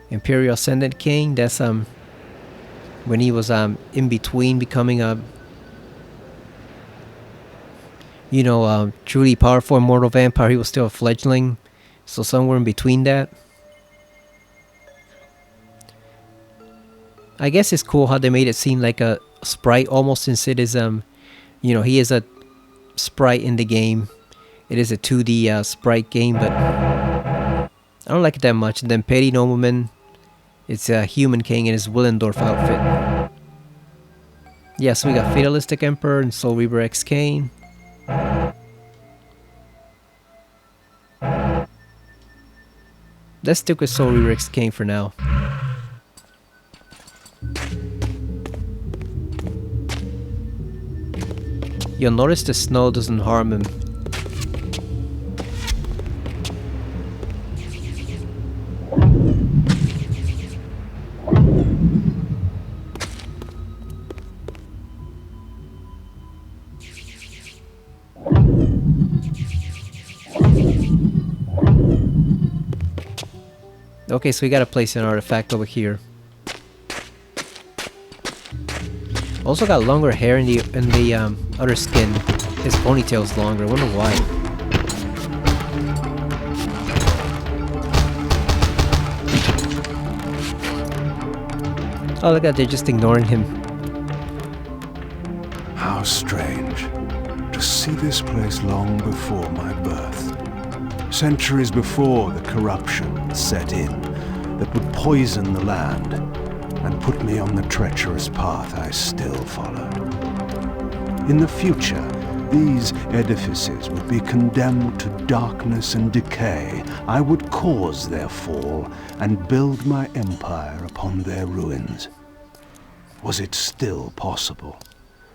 Imperial Ascendant Kain. That's when he was in between becoming a truly powerful immortal vampire. He was still a fledgling. So somewhere in between that. I guess it's cool how they made it seem like a sprite almost, since it is he is a sprite in the game. it is a 2D sprite game, but I don't like it that much. And then Petty Nobleman, it's a Human King in his Willendorf outfit. Yeah, so we got Fatalistic Emperor and Soul Reaver X Kain. Let's stick with Soul Reaver X Kain for now. You'll notice the snow doesn't harm him. Okay, so we gotta place an artifact over here. Also got longer hair in the other skin. His ponytail's longer. I wonder why. Oh, look at that, they're just ignoring him. How strange to see this place long before my birth. Centuries before the corruption set in that would poison the land and put me on the treacherous path I still followed. In the future, these edifices would be condemned to darkness and decay. I would cause their fall and build my empire upon their ruins. Was it still possible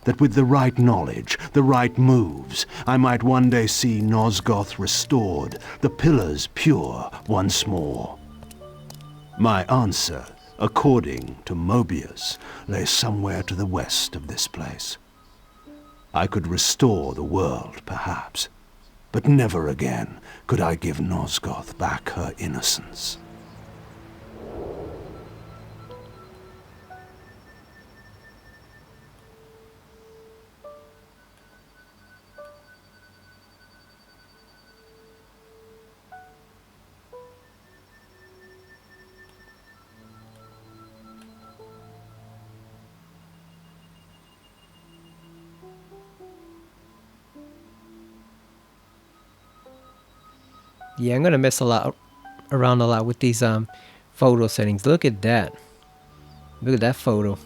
that with the right knowledge, the right moves, I might one day see Nosgoth restored, the pillars pure once more? My answer, according to Mobius, lay somewhere to the west of this place. I could restore the world, perhaps, but never again could I give Nosgoth back her innocence. Yeah, I'm gonna mess around a lot with these photo settings. Look at that. Look at that photo.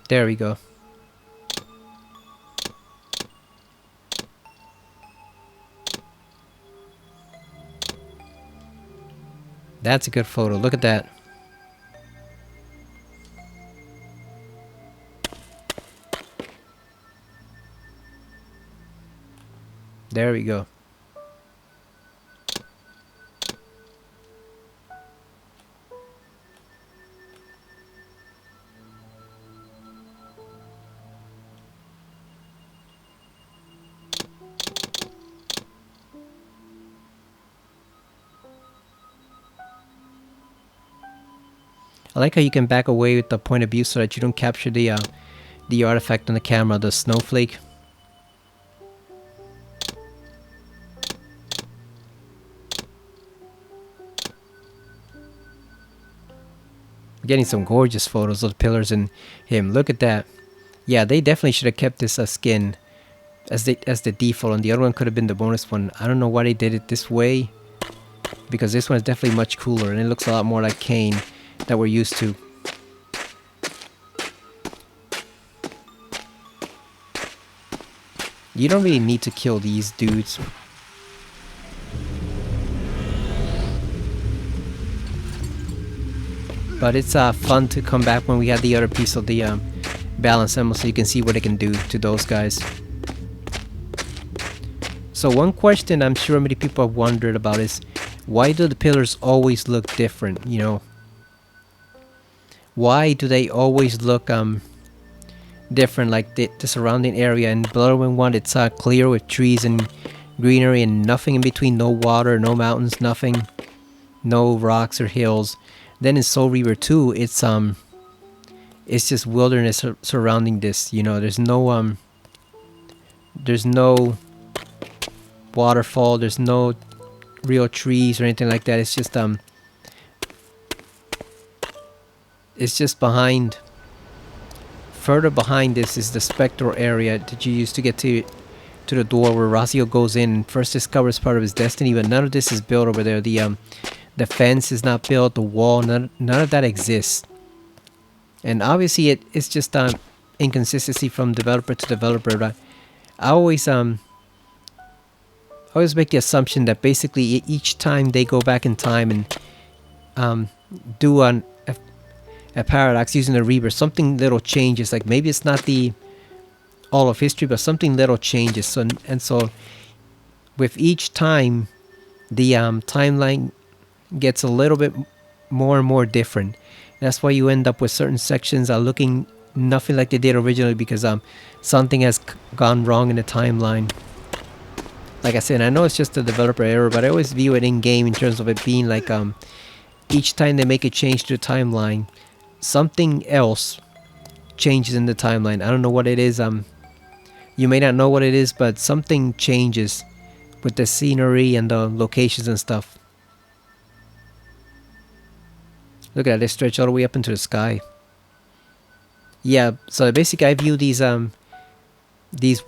There we go. That's a good photo. Look at that. There we go. I like how you can back away with the point of view so that you don't capture the artifact on the camera, the snowflake. Getting some gorgeous photos of the pillars and him. Look at that. Yeah, they definitely should have kept this skin as the default, and the other one could have been the bonus one. I don't know why they did it this way, because this one is definitely much cooler and it looks a lot more like Kain that we're used to. You don't really need to kill these dudes. But it's fun to come back when we have the other piece of the balance emerald so you can see what it can do to those guys. So one question I'm sure many people have wondered about is, why do the pillars always look different, you know? Why do they always look different, like the surrounding area? In Bloodwind 1 it's clear with trees and greenery and nothing in between, no water, no mountains, nothing. no rocks or hills. Then in Soul Reaver 2, it's just wilderness surrounding this. You know, there's no waterfall, there's no real trees or anything like that. It's just behind. Further behind this is the spectral area that you use to get to the door where Raziel goes in and first discovers part of his destiny. But none of this is built over there. The fence is not built. The wall, none of that exists. And obviously, it's just inconsistency from developer to developer. But I always make the assumption that basically each time they go back in time and do a paradox using the Reaver, something little changes. Like maybe it's not all of history, but something little changes. So with each time, the timeline gets a little bit more and more different. That's why you end up with certain sections looking nothing like they did originally, because something has gone wrong in the timeline. Like I said, I know it's just a developer error, but I always view it in game in terms of it being like each time they make a change to the timeline, something else changes in the timeline. I don't know what it is. You may not know what it is, but something changes with the scenery and the locations and stuff. Look at that, they stretch all the way up into the sky. Yeah, so basically I view these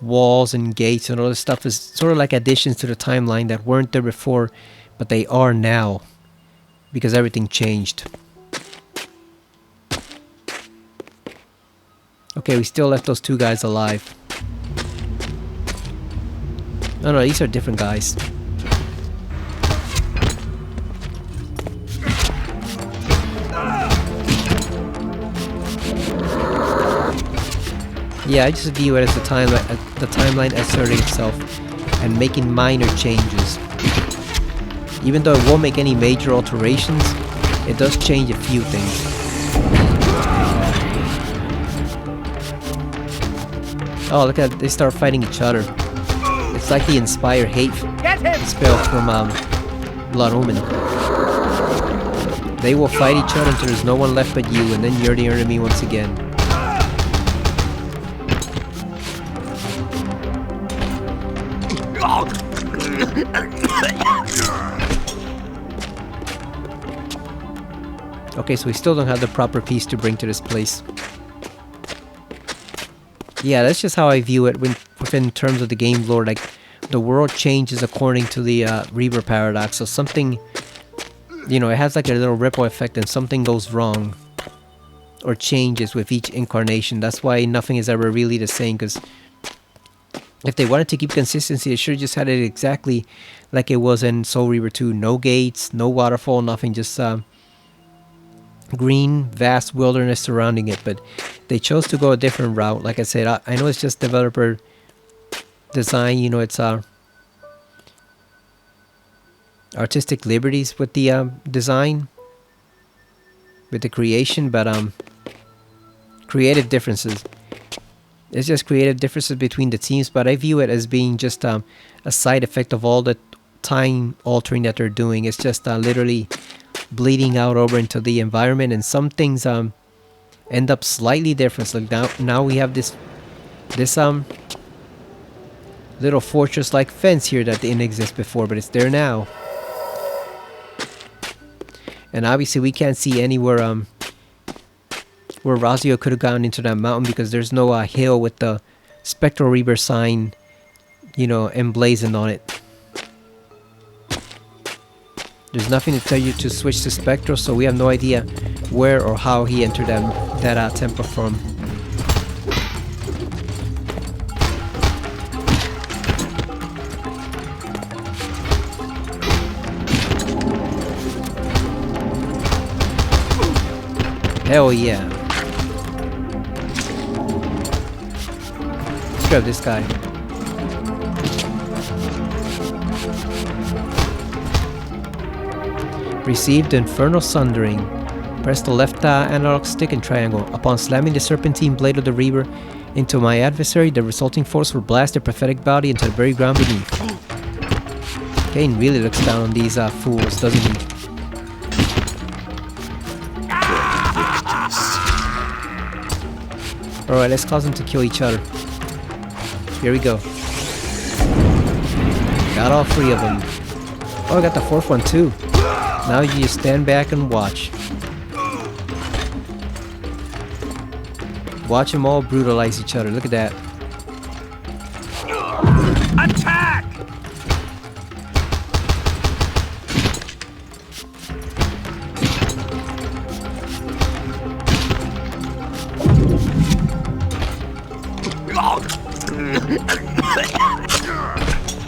walls and gates and all this stuff as sort of like additions to the timeline that weren't there before, but they are now because everything changed. Okay, we still left those two guys alive. Oh no, these are different guys. Yeah, I just view it as the timeline asserting itself and making minor changes. Even though it won't make any major alterations, it does change a few things. Oh, look at that, they start fighting each other. It's like the Inspire Hate spell from Blood Omen. They will fight each other until there's no one left but you, and then you're the enemy once again. Okay, so we still don't have the proper piece to bring to this place. Yeah, that's just how I view it within terms of the game lore. Like, the world changes according to the Reaver paradox. So something, you know, it has like a little ripple effect and something goes wrong or changes with each incarnation. That's why nothing is ever really the same, because if they wanted to keep consistency, they should have just had it exactly like it was in Soul Reaver 2. No gates, no waterfall, nothing, just green, vast wilderness surrounding it. But they chose to go a different route. Like I said, I know it's just developer design, you know, it's artistic liberties with the design, with the creation, but creative differences. It's just creative differences between the teams, but I view it as being just a side effect of all the time altering that they're doing. It's just literally bleeding out over into the environment, and some things end up slightly different. So now we have this little fortress-like fence here that didn't exist before, but it's there now. And obviously we can't see anywhere where Raziel could have gone into that mountain, because there's no hill with the Spectral Reaver sign, you know, emblazoned on it. There's nothing to tell you to switch to Spectral, so we have no idea where or how he entered that temple from. Hell yeah. Let's grab this guy. Received Infernal Sundering. Press the left analog stick and triangle. Upon slamming the serpentine blade of the Reaver into my adversary, the resulting force will blast their pathetic body into the very ground beneath. Kain really looks down on these fools, doesn't he? Alright, let's cause them to kill each other. Here we go. Got all 3 of them. Oh, I got the 4th one too. Now you just stand back and watch. Watch them all brutalize each other. Look at that. Attack!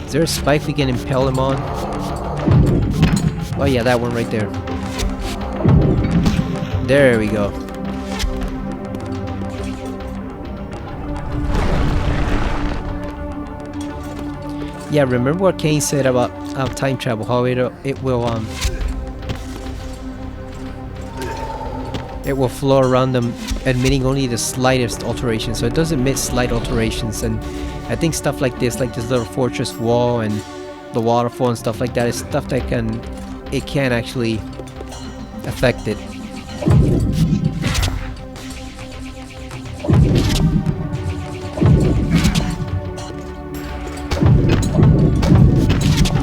Is there a spike we can impel him on? Oh yeah, that one right there. There we go. Yeah, remember what Kain said about time travel, how it will flow around them, admitting only the slightest alterations. So it does admit slight alterations, and I think stuff like this little fortress wall and the waterfall and stuff like that, is stuff that can actually affect it.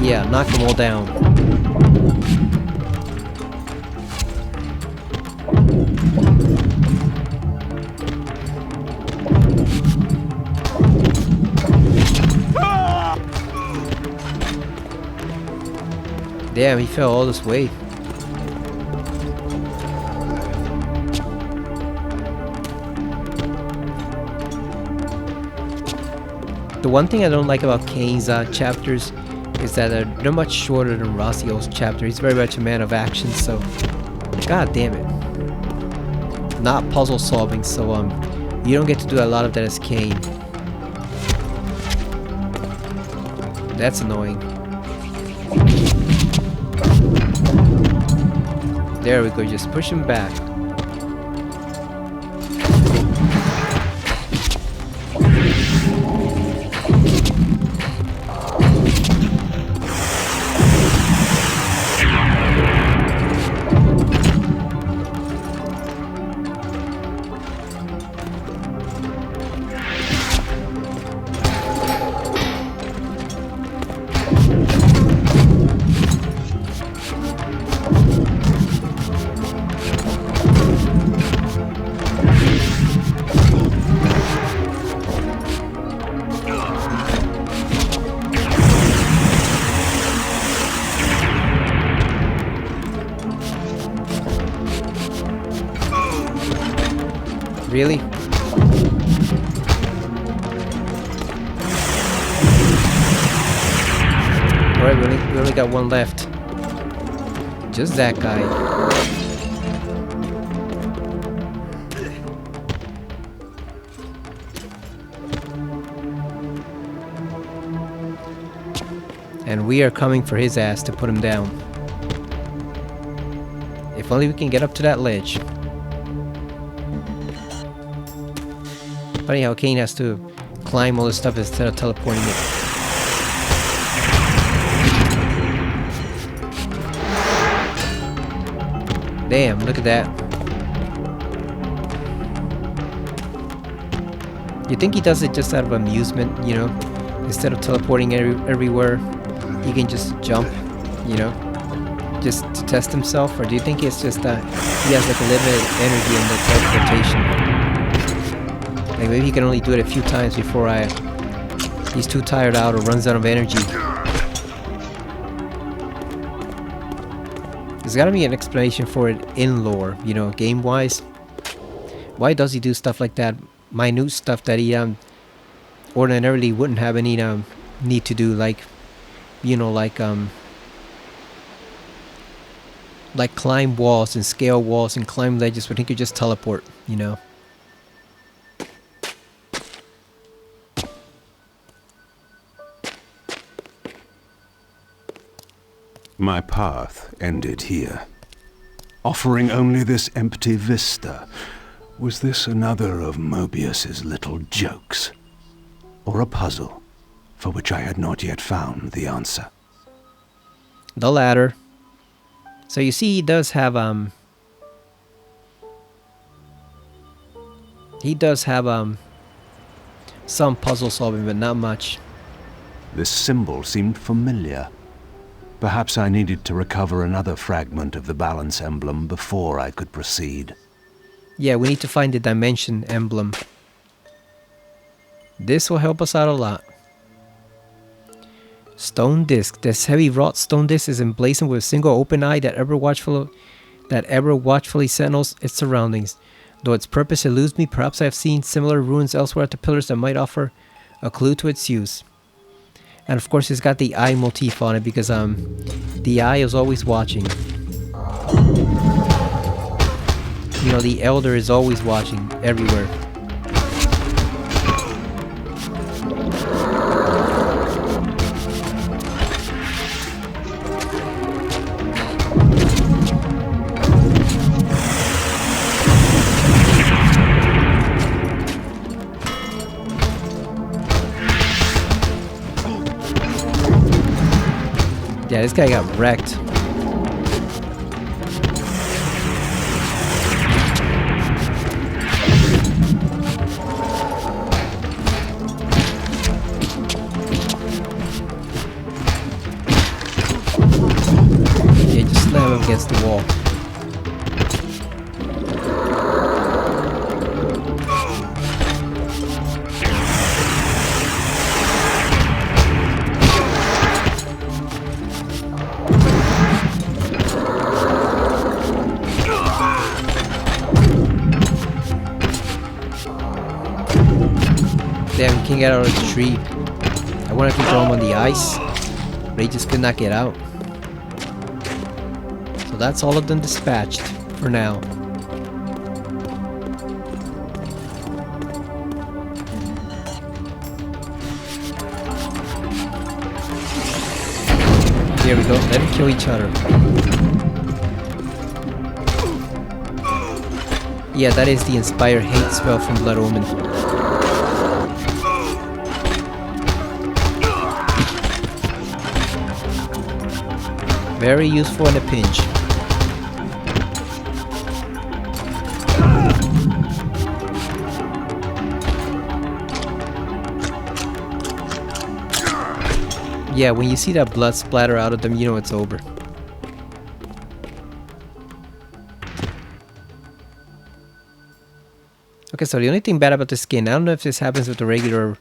Yeah, knock them all down. Damn, he fell all this way. The one thing I don't like about Kain's chapters is that they're much shorter than Raziel's chapter. He's very much a man of action, so god damn it. Not puzzle solving, so you don't get to do a lot of that as Kain. That's annoying. There we go, just push him back. Really? Alright, we only got one left. Just that guy. And we are coming for his ass to put him down. If only we can get up to that ledge. Funny how Kain has to climb all this stuff instead of teleporting it. Damn, look at that. You think he does it just out of amusement, you know? Instead of teleporting everywhere, he can just jump, you know? Just to test himself? Or do you think it's just that he has like a limited energy in the teleportation? Like maybe he can only do it a few times before he's too tired out or runs out of energy. There's gotta be an explanation for it in lore, you know, game-wise. Why does he do stuff like that? Minute stuff that he ordinarily wouldn't have any need to do, like, you know, like climb walls and scale walls and climb ledges, but he could just teleport, you know. My path ended here, offering only this empty vista. Was this another of Mobius's little jokes? Or a puzzle for which I had not yet found the answer? The latter. So you see he does have He does have some puzzle solving, but not much. This symbol seemed familiar. Perhaps I needed to recover another fragment of the balance emblem before I could proceed. Yeah, we need to find the dimension emblem. This will help us out a lot. Stone disc. This heavy wrought stone disc is emblazoned with a single open eye that ever watchfully sentinels its surroundings. Though its purpose eludes me, perhaps I have seen similar ruins elsewhere at the pillars that might offer a clue to its use. And of course it's got the eye motif on it because the eye is always watching. You know, the elder is always watching everywhere. Yeah, this guy got wrecked. Yeah, just slam him against the wall. Damn, he can't get out of the tree. I wanted to throw him on the ice, but he just could not get out. So that's all of them dispatched for now. Here we go, let them kill each other. Yeah, that is the Inspire Hate spell from Blood Omen. Very useful in a pinch. Yeah, when you see that blood splatter out of them, you know it's over. Okay, so the only thing bad about the skin, I don't know if this happens with the regular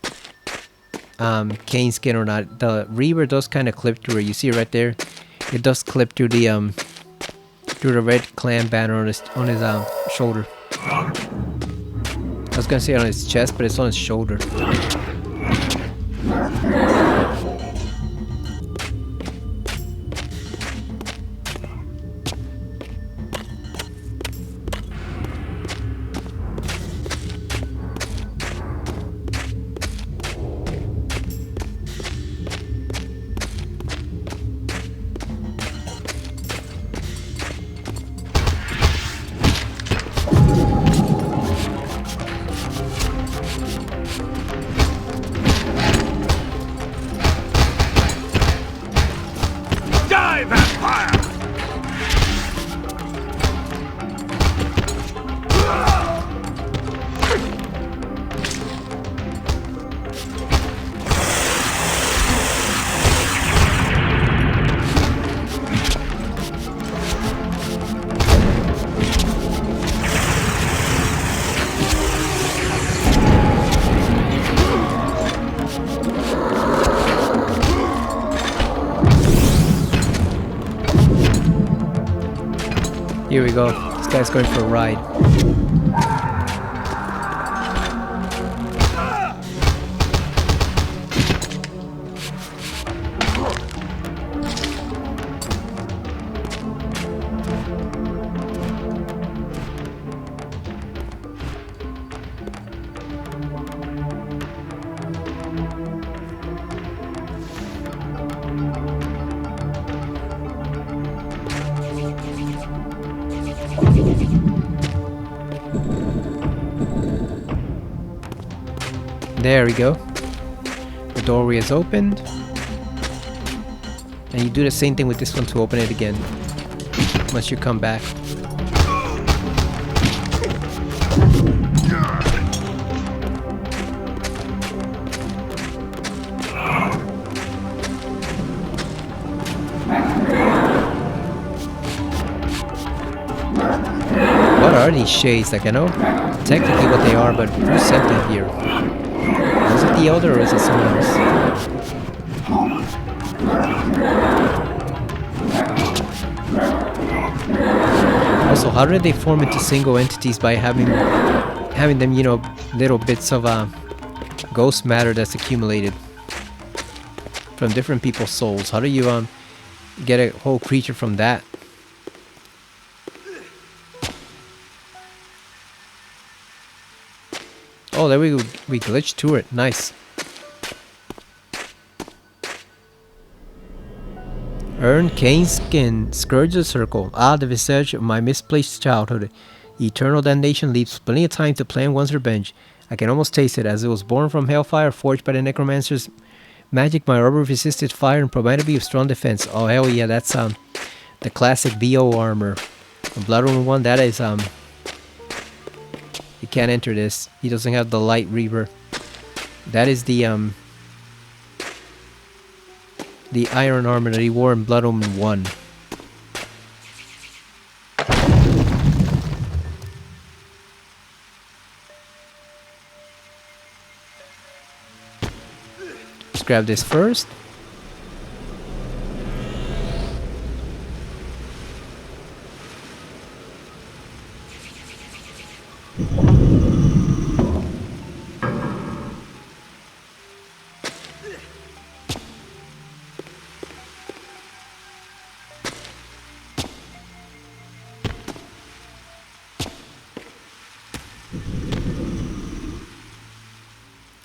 Kain skin or not. The Reaver does kind of clip through it. You see it right there? It does clip through the red clan banner on his shoulder. I was gonna say on his chest, but it's on his shoulder. Here we go. This guy's going for a ride. There we go. The doorway is opened. And you do the same thing with this one to open it again. Once you come back. are these shades? Like, I know technically what they are, but who sent them here? Was it the Elder or is it someone else? Also, how did they form into single entities by having them, you know, little bits of ghost matter that's accumulated from different people's souls? How do you get a whole creature from that? Oh, there we go. We glitched through it. Nice. Earn Kain's skin. Scourge the circle. Ah, the visage of my misplaced childhood. Eternal damnation leaves plenty of time to plan one's revenge. I can almost taste it, as it was born from hellfire, forged by the necromancer's magic. My armor resisted fire and provided me with strong defense. Oh hell yeah, that's the classic VO armor. The Blood Room one, that is you can't enter this. He doesn't have the light reaver. That is the iron armor that he wore in Blood Omen 1. Let's grab this first.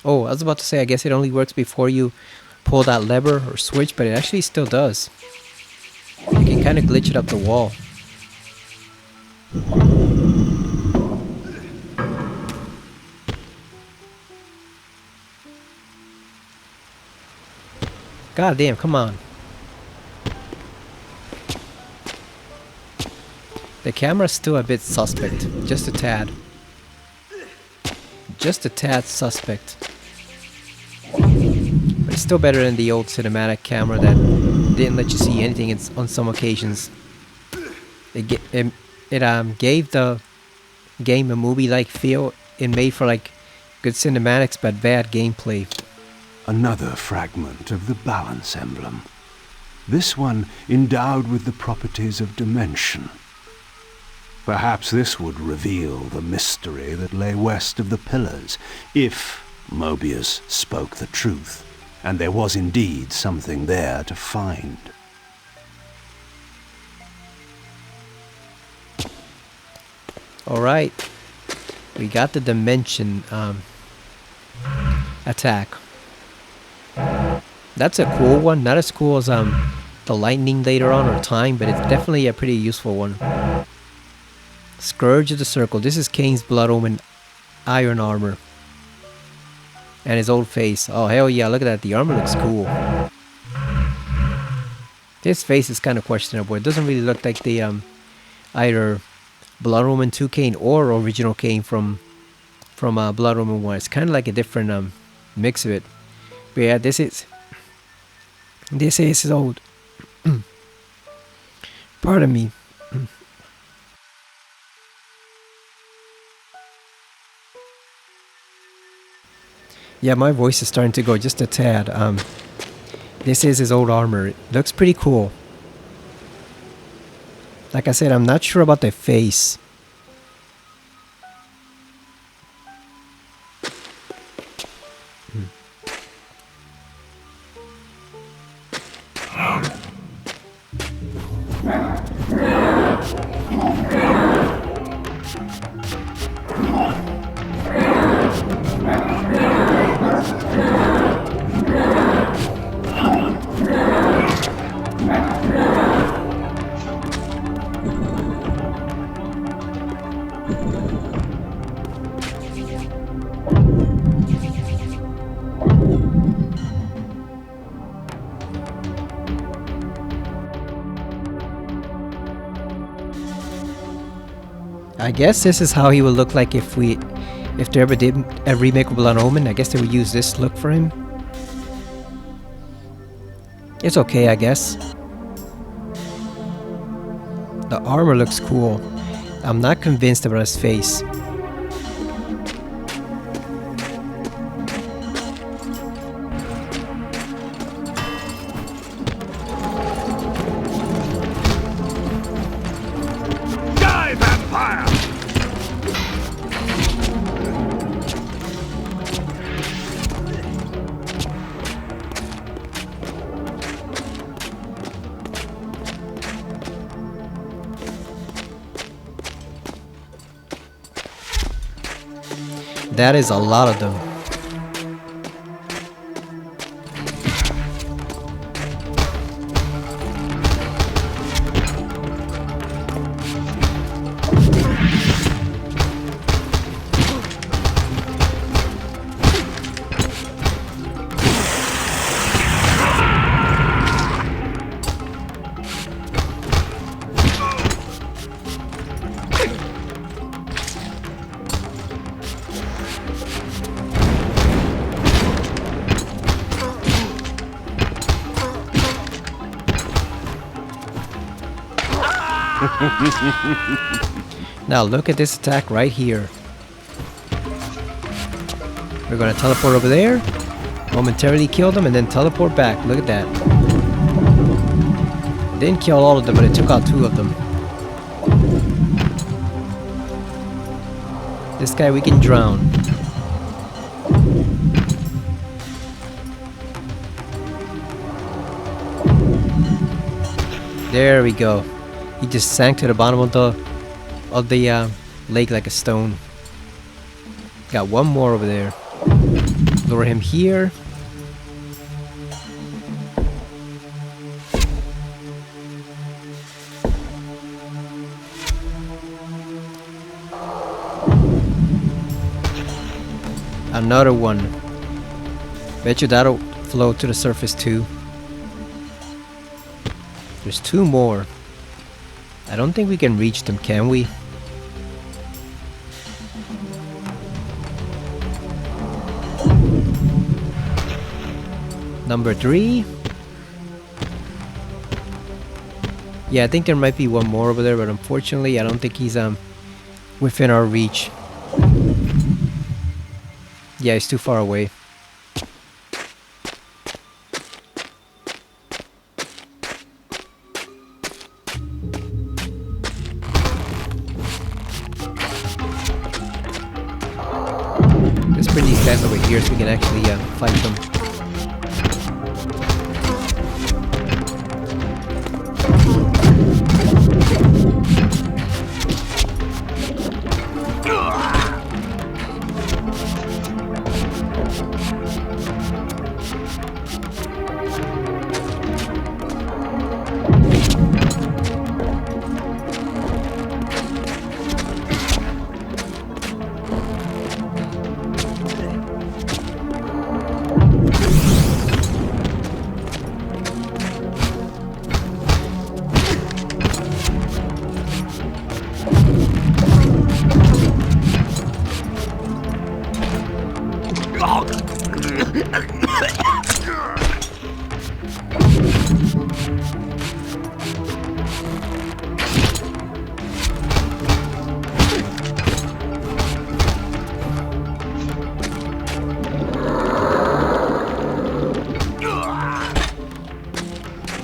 Oh, I was about to say, I guess it only works before you pull that lever or switch, but it actually still does. You can kind of glitch it up the wall. God damn, come on. The camera's still a bit suspect. Just a tad. Just a tad suspect. But it's still better than the old cinematic camera that didn't let you see anything on some occasions. It gave the game a movie-like feel. It made for like good cinematics but bad gameplay. Another fragment of the balance emblem. This one endowed with the properties of dimension. Perhaps this would reveal the mystery that lay west of the pillars, if Mobius spoke the truth, and there was indeed something there to find. Alright, we got the dimension attack. That's a cool one, not as cool as the lightning later on or time, but it's definitely a pretty useful one. Scourge of the Circle. This is Kain's Blood Omen iron armor. And his old face. Oh hell yeah, look at that, the armor looks cool. His face is kind of questionable. It doesn't really look like the either Blood Omen 2 Kain or original Kain from Blood Omen 1. It's kind of like a different mix of it. But yeah, this is his old pardon me. Yeah, my voice is starting to go just a tad. This is his old armor. It looks pretty cool. Like I said, I'm not sure about the face. I guess this is how he would look like if they ever did a remake of Blood Omen. I guess they would use this look for him. It's okay, I guess. The armor looks cool. I'm not convinced about his face. Die, vampire! That is a lot of them. Now look at this attack right here. We're gonna teleport over there, momentarily kill them, and then teleport back. Look at that. Didn't kill all of them, but it took out 2 of them. This guy we can drown. There we go. He just sank to the bottom of the lake like a stone. Got one more over there. Lure him here. Another one. Bet you that'll float to the surface too. There's 2 more. I don't think we can reach them, can we? Number 3. Yeah, I think there might be one more over there, but unfortunately I don't think he's within our reach. Yeah, he's too far away. Let's bring these guys over here so we can actually fight them.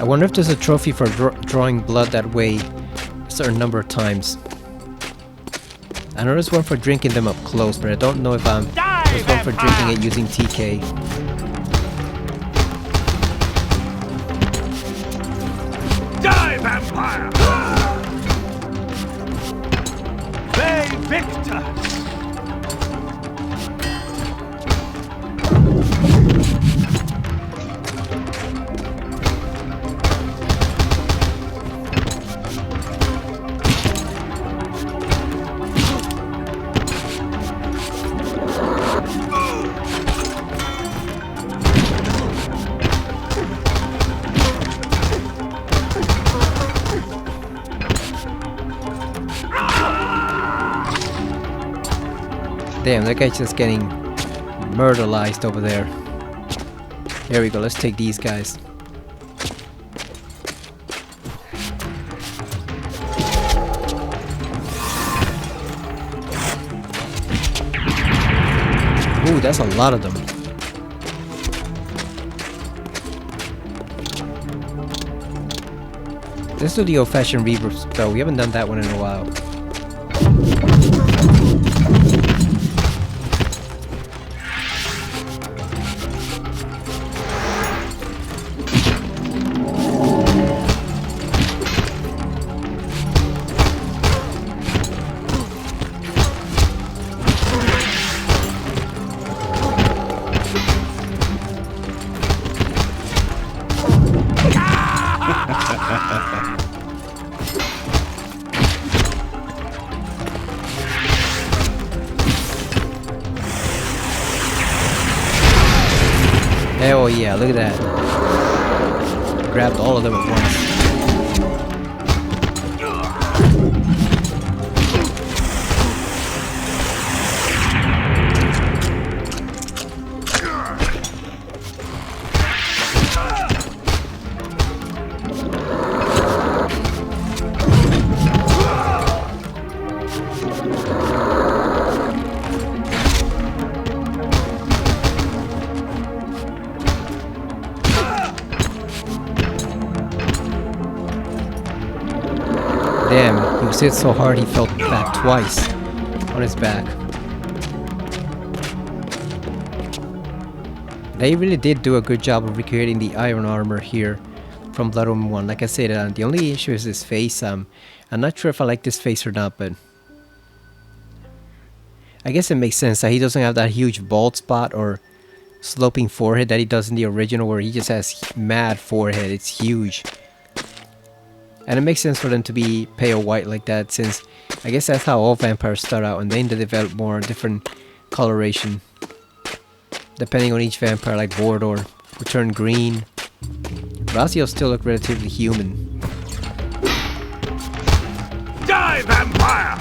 I wonder if there's a trophy for drawing blood that way a certain number of times. I know there's one for drinking them up close, but I don't know if there's one for drinking it using TK. Die, vampire! They victors! Damn, that guy's just getting murderized over there. There we go, let's take these guys. Ooh, that's a lot of them. Let's do the old-fashioned Reaver spell. We haven't done that one in a while. Hell yeah, look at that. Grabbed all of them at once. Damn, he was hit so hard he fell back twice on his back. They really did do a good job of recreating the iron armor here from Blood Omen 1. Like I said, the only issue is his face. I'm not sure if I like this face or not, but I guess it makes sense that he doesn't have that huge bald spot or sloping forehead that he does in the original, where he just has mad forehead. It's huge. And it makes sense for them to be pale white like that, since I guess that's how all vampires start out, and then they develop more different coloration depending on each vampire, like Mordor will turn green. Raziel still look relatively human. Die, vampire!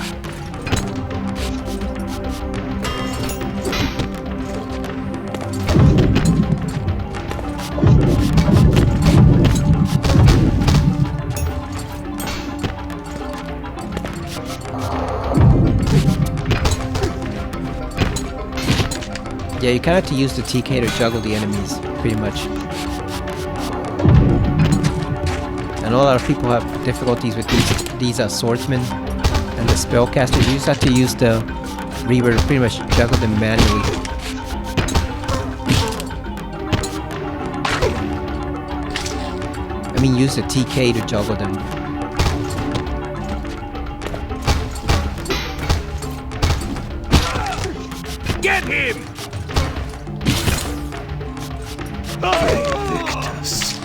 Yeah, you kind of have to use the TK to juggle the enemies, pretty much. I know a lot of people have difficulties with these swordsmen and the spellcasters. You just have to use the Reaver to pretty much juggle them manually. I mean, use the TK to juggle them. Get him! Victus.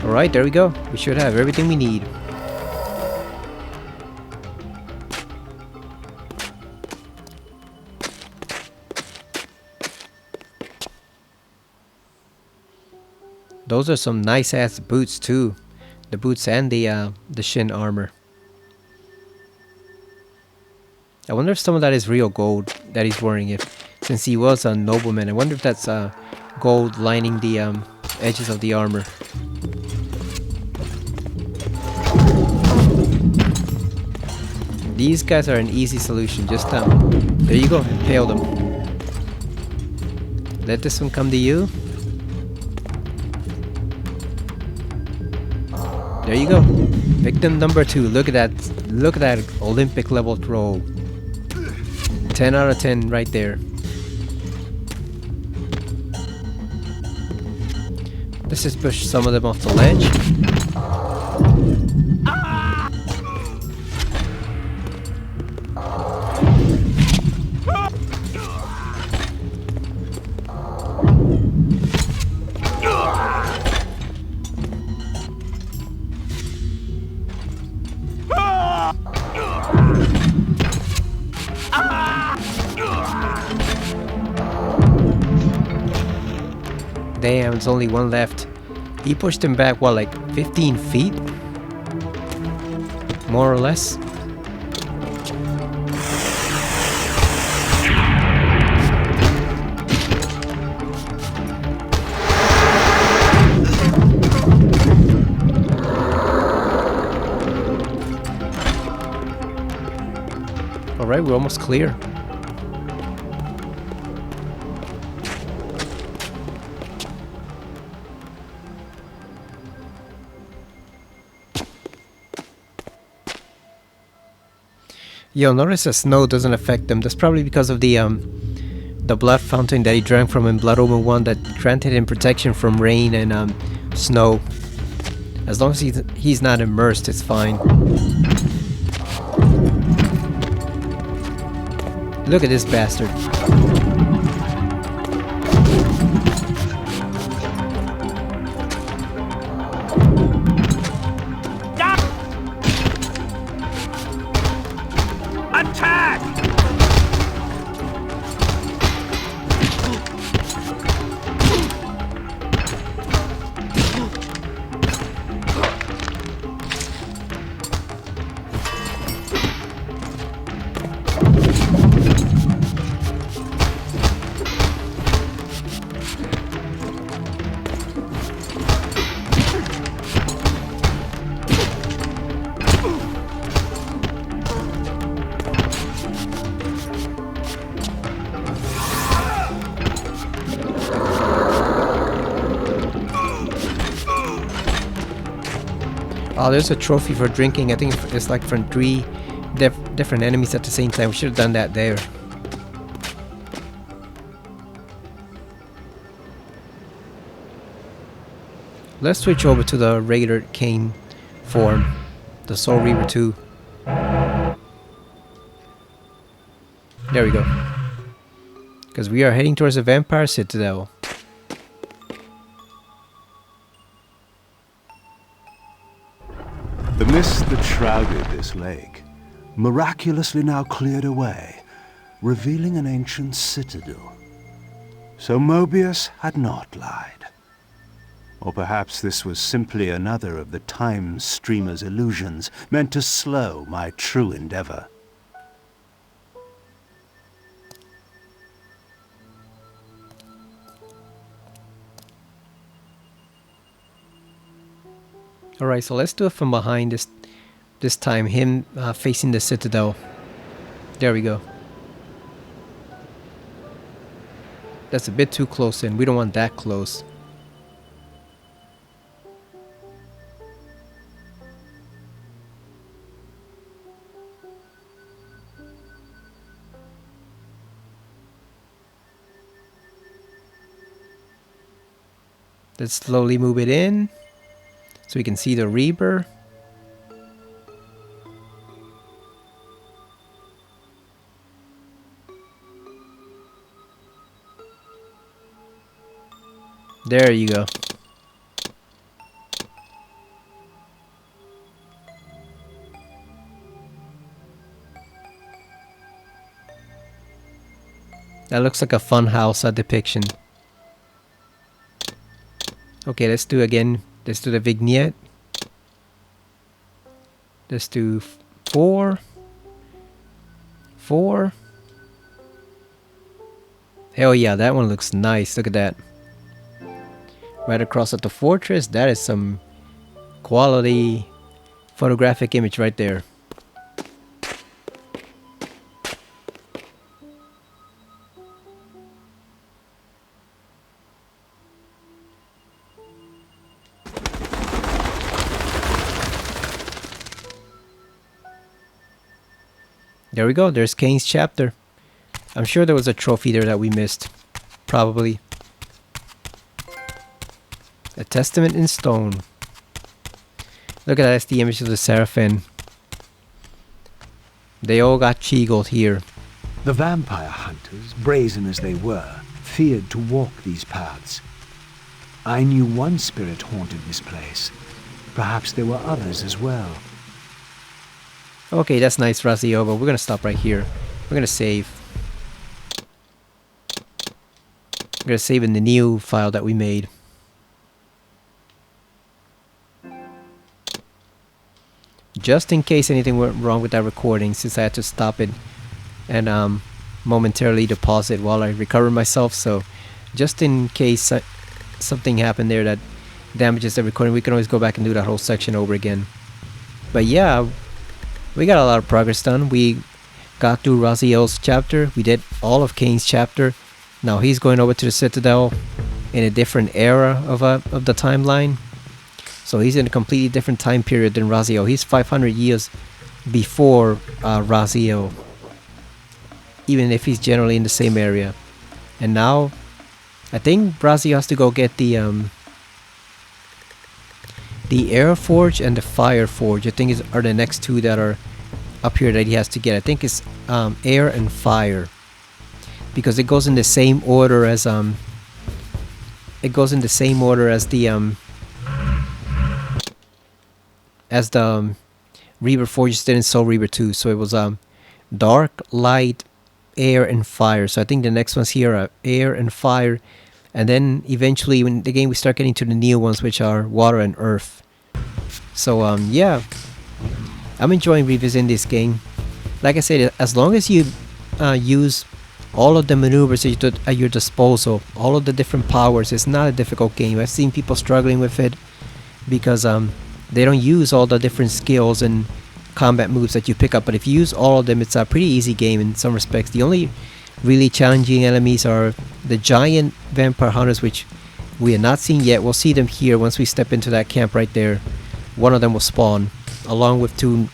Alright, there we go. We should have everything we need. Those are some nice ass boots too. The boots and the shin armor. I wonder if some of that is real gold that he's wearing, since he was a nobleman. I wonder if that's gold lining the edges of the armor. These guys are an easy solution. Just there you go, impale them. Let this one come to you. There you go. Victim number 2. Look at that. Look at that Olympic level throw. 10 out of 10 right there. Let's just push some of them off the ledge. Damn, there's only one left. He pushed him back, what, like 15 feet? More or less. Alright, we're almost clear. You'll notice the snow doesn't affect them. That's probably because of the blood fountain that he drank from in Blood Omen 1 that granted him protection from rain and snow. As long as he's not immersed, it's fine. Look at this bastard. Attack! Oh, there's a trophy for drinking. I think it's like from 3 different enemies at the same time. We should have done that there. Let's switch over to the regular Kain form. The Soul Reaver 2. There we go. Because we are heading towards the Vampire Citadel. The mist that shrouded this lake miraculously now cleared away, revealing an ancient citadel. So Mobius had not lied. Or perhaps this was simply another of the time streamer's illusions meant to slow my true endeavor. Alright, so let's do it from behind this time. Him facing the citadel. There we go. That's a bit too close in. We don't want that close. Let's slowly move it in so we can see the Reaper. There you go. That looks like a funhouse depiction. Okay, let's do again. Let's do the vignette. Let's do 4. 4. Hell yeah, that one looks nice. Look at that. Right across at the fortress. That is some quality photographic image right there. There we go. There's Kain's chapter. I'm sure there was a trophy there that we missed. Probably. A testament in stone. Look at that. That's the image of the Seraphim. They all got cheagled here. The vampire hunters, brazen as they were, feared to walk these paths. I knew one spirit haunted this place. Perhaps there were others as well. Okay, that's nice, Raziel, but we're gonna stop right here. We're gonna save. We're gonna save in the new file that we made. Just in case anything went wrong with that recording, since I had to stop it and momentarily pause it while I recover myself. So just in case something happened there that damages the recording, we can always go back and do that whole section over again. But yeah, we got a lot of progress done. We got through Raziel's chapter. We did all of Kain's chapter. Now he's going over to the Citadel in a different era of the timeline. So he's in a completely different time period than Raziel. He's 500 years before Raziel, even if he's generally in the same area. And now, I think Raziel has to go get the Air Forge and the Fire Forge. I think are the next two that are up here that he has to get. I think it's Air and Fire, because it goes in the same order as the Reaper Forges did in Soul Reaper 2. So it was Dark, Light, Air, and Fire. So I think the next ones here are Air and Fire, and then eventually in the game we start getting to the new ones, which are Water and Earth. So yeah, I'm enjoying revisiting this game. Like I said, as long as you use all of the maneuvers at your disposal, all of the different powers, it's not a difficult game. I've seen people struggling with it because they don't use all the different skills and combat moves that you pick up. But if you use all of them, it's a pretty easy game in some respects. The only really challenging enemies are the giant vampire hunters, which we have not seen yet. We'll see them here once we step into that camp right there. One of them will spawn along with two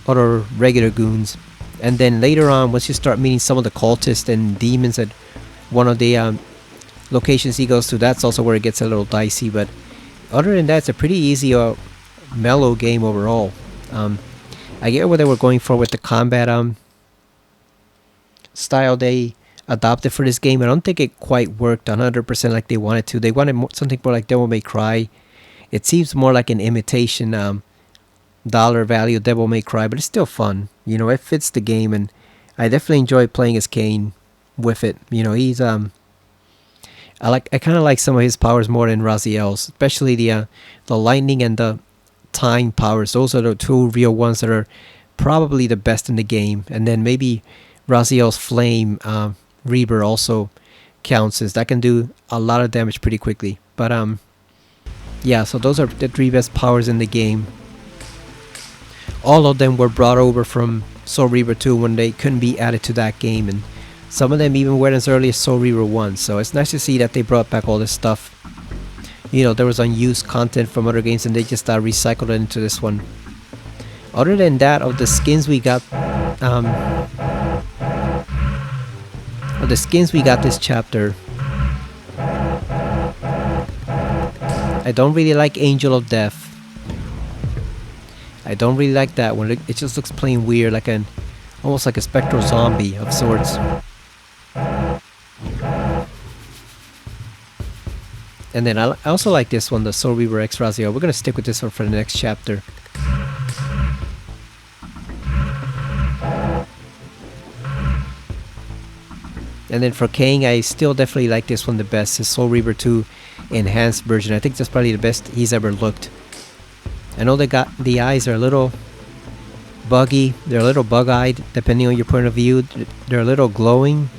other regular goons. And then later on, once you start meeting some of the cultists and demons at one of the locations he goes to, that's also where it gets a little dicey. But other than that, it's a pretty easy mellow game overall. I get what they were going for with the combat style they adopted for this game. I don't think it quite worked 100% like they wanted to. They wanted something more like Devil May Cry. It seems more like an imitation dollar value Devil May Cry, but it's still fun. You know, it fits the game, and I definitely enjoy playing as Kain with it. You know, he's I kind of like some of his powers more than Raziel's, especially the lightning and the time powers. Those are the two real ones that are probably the best in the game. And then maybe Raziel's flame Reaper also counts, as that can do a lot of damage pretty quickly. But yeah, so those are the three best powers in the game. All of them were brought over from Soul Reaper 2 when they couldn't be added to that game, and some of them even went as early as Soul Reaper 1. So it's nice to see that they brought back all this stuff. You know, there was unused content from other games and they just recycled it into this one. Other than that, of the skins we got this chapter, I don't really like Angel of Death. I don't really like that one. It just looks plain weird, like almost like a spectral zombie of sorts. And then I also like this one, the Soul Reaper X Raziel. We're gonna stick with this one for the next chapter. And then for Kain, I still definitely like this one the best. His Soul Reaper 2 enhanced version. I think that's probably the best he's ever looked. I know the eyes are a little buggy. They're a little bug-eyed, depending on your point of view. They're a little glowing.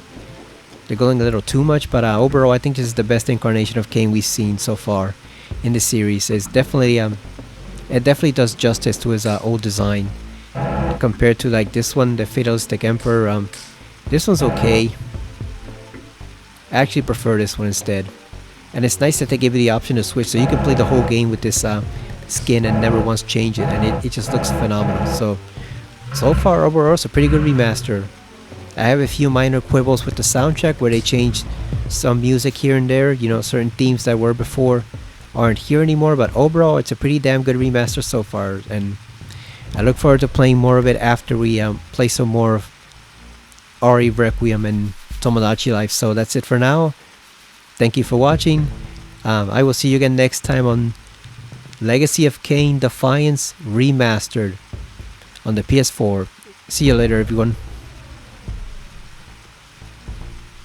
They're glowing a little too much, but overall, I think this is the best incarnation of Kain we've seen so far in the series. It's definitely, it definitely does justice to his old design compared to like this one, the Fatalistic Emperor. This one's okay. I actually prefer this one instead. And it's nice that they give you the option to switch, so you can play the whole game with this skin and never once change it, and it just looks phenomenal. So far overall, it's a pretty good remaster. I have a few minor quibbles with the soundtrack where they changed some music here and there. You know, certain themes that were before aren't here anymore, but overall it's a pretty damn good remaster so far, and I look forward to playing more of it after we play some more of Ari Requiem and Tomodachi Life. So that's it for now. Thank you for watching. I will see you again next time on Legacy of Kain Defiance Remastered on the PS4. See you later, everyone.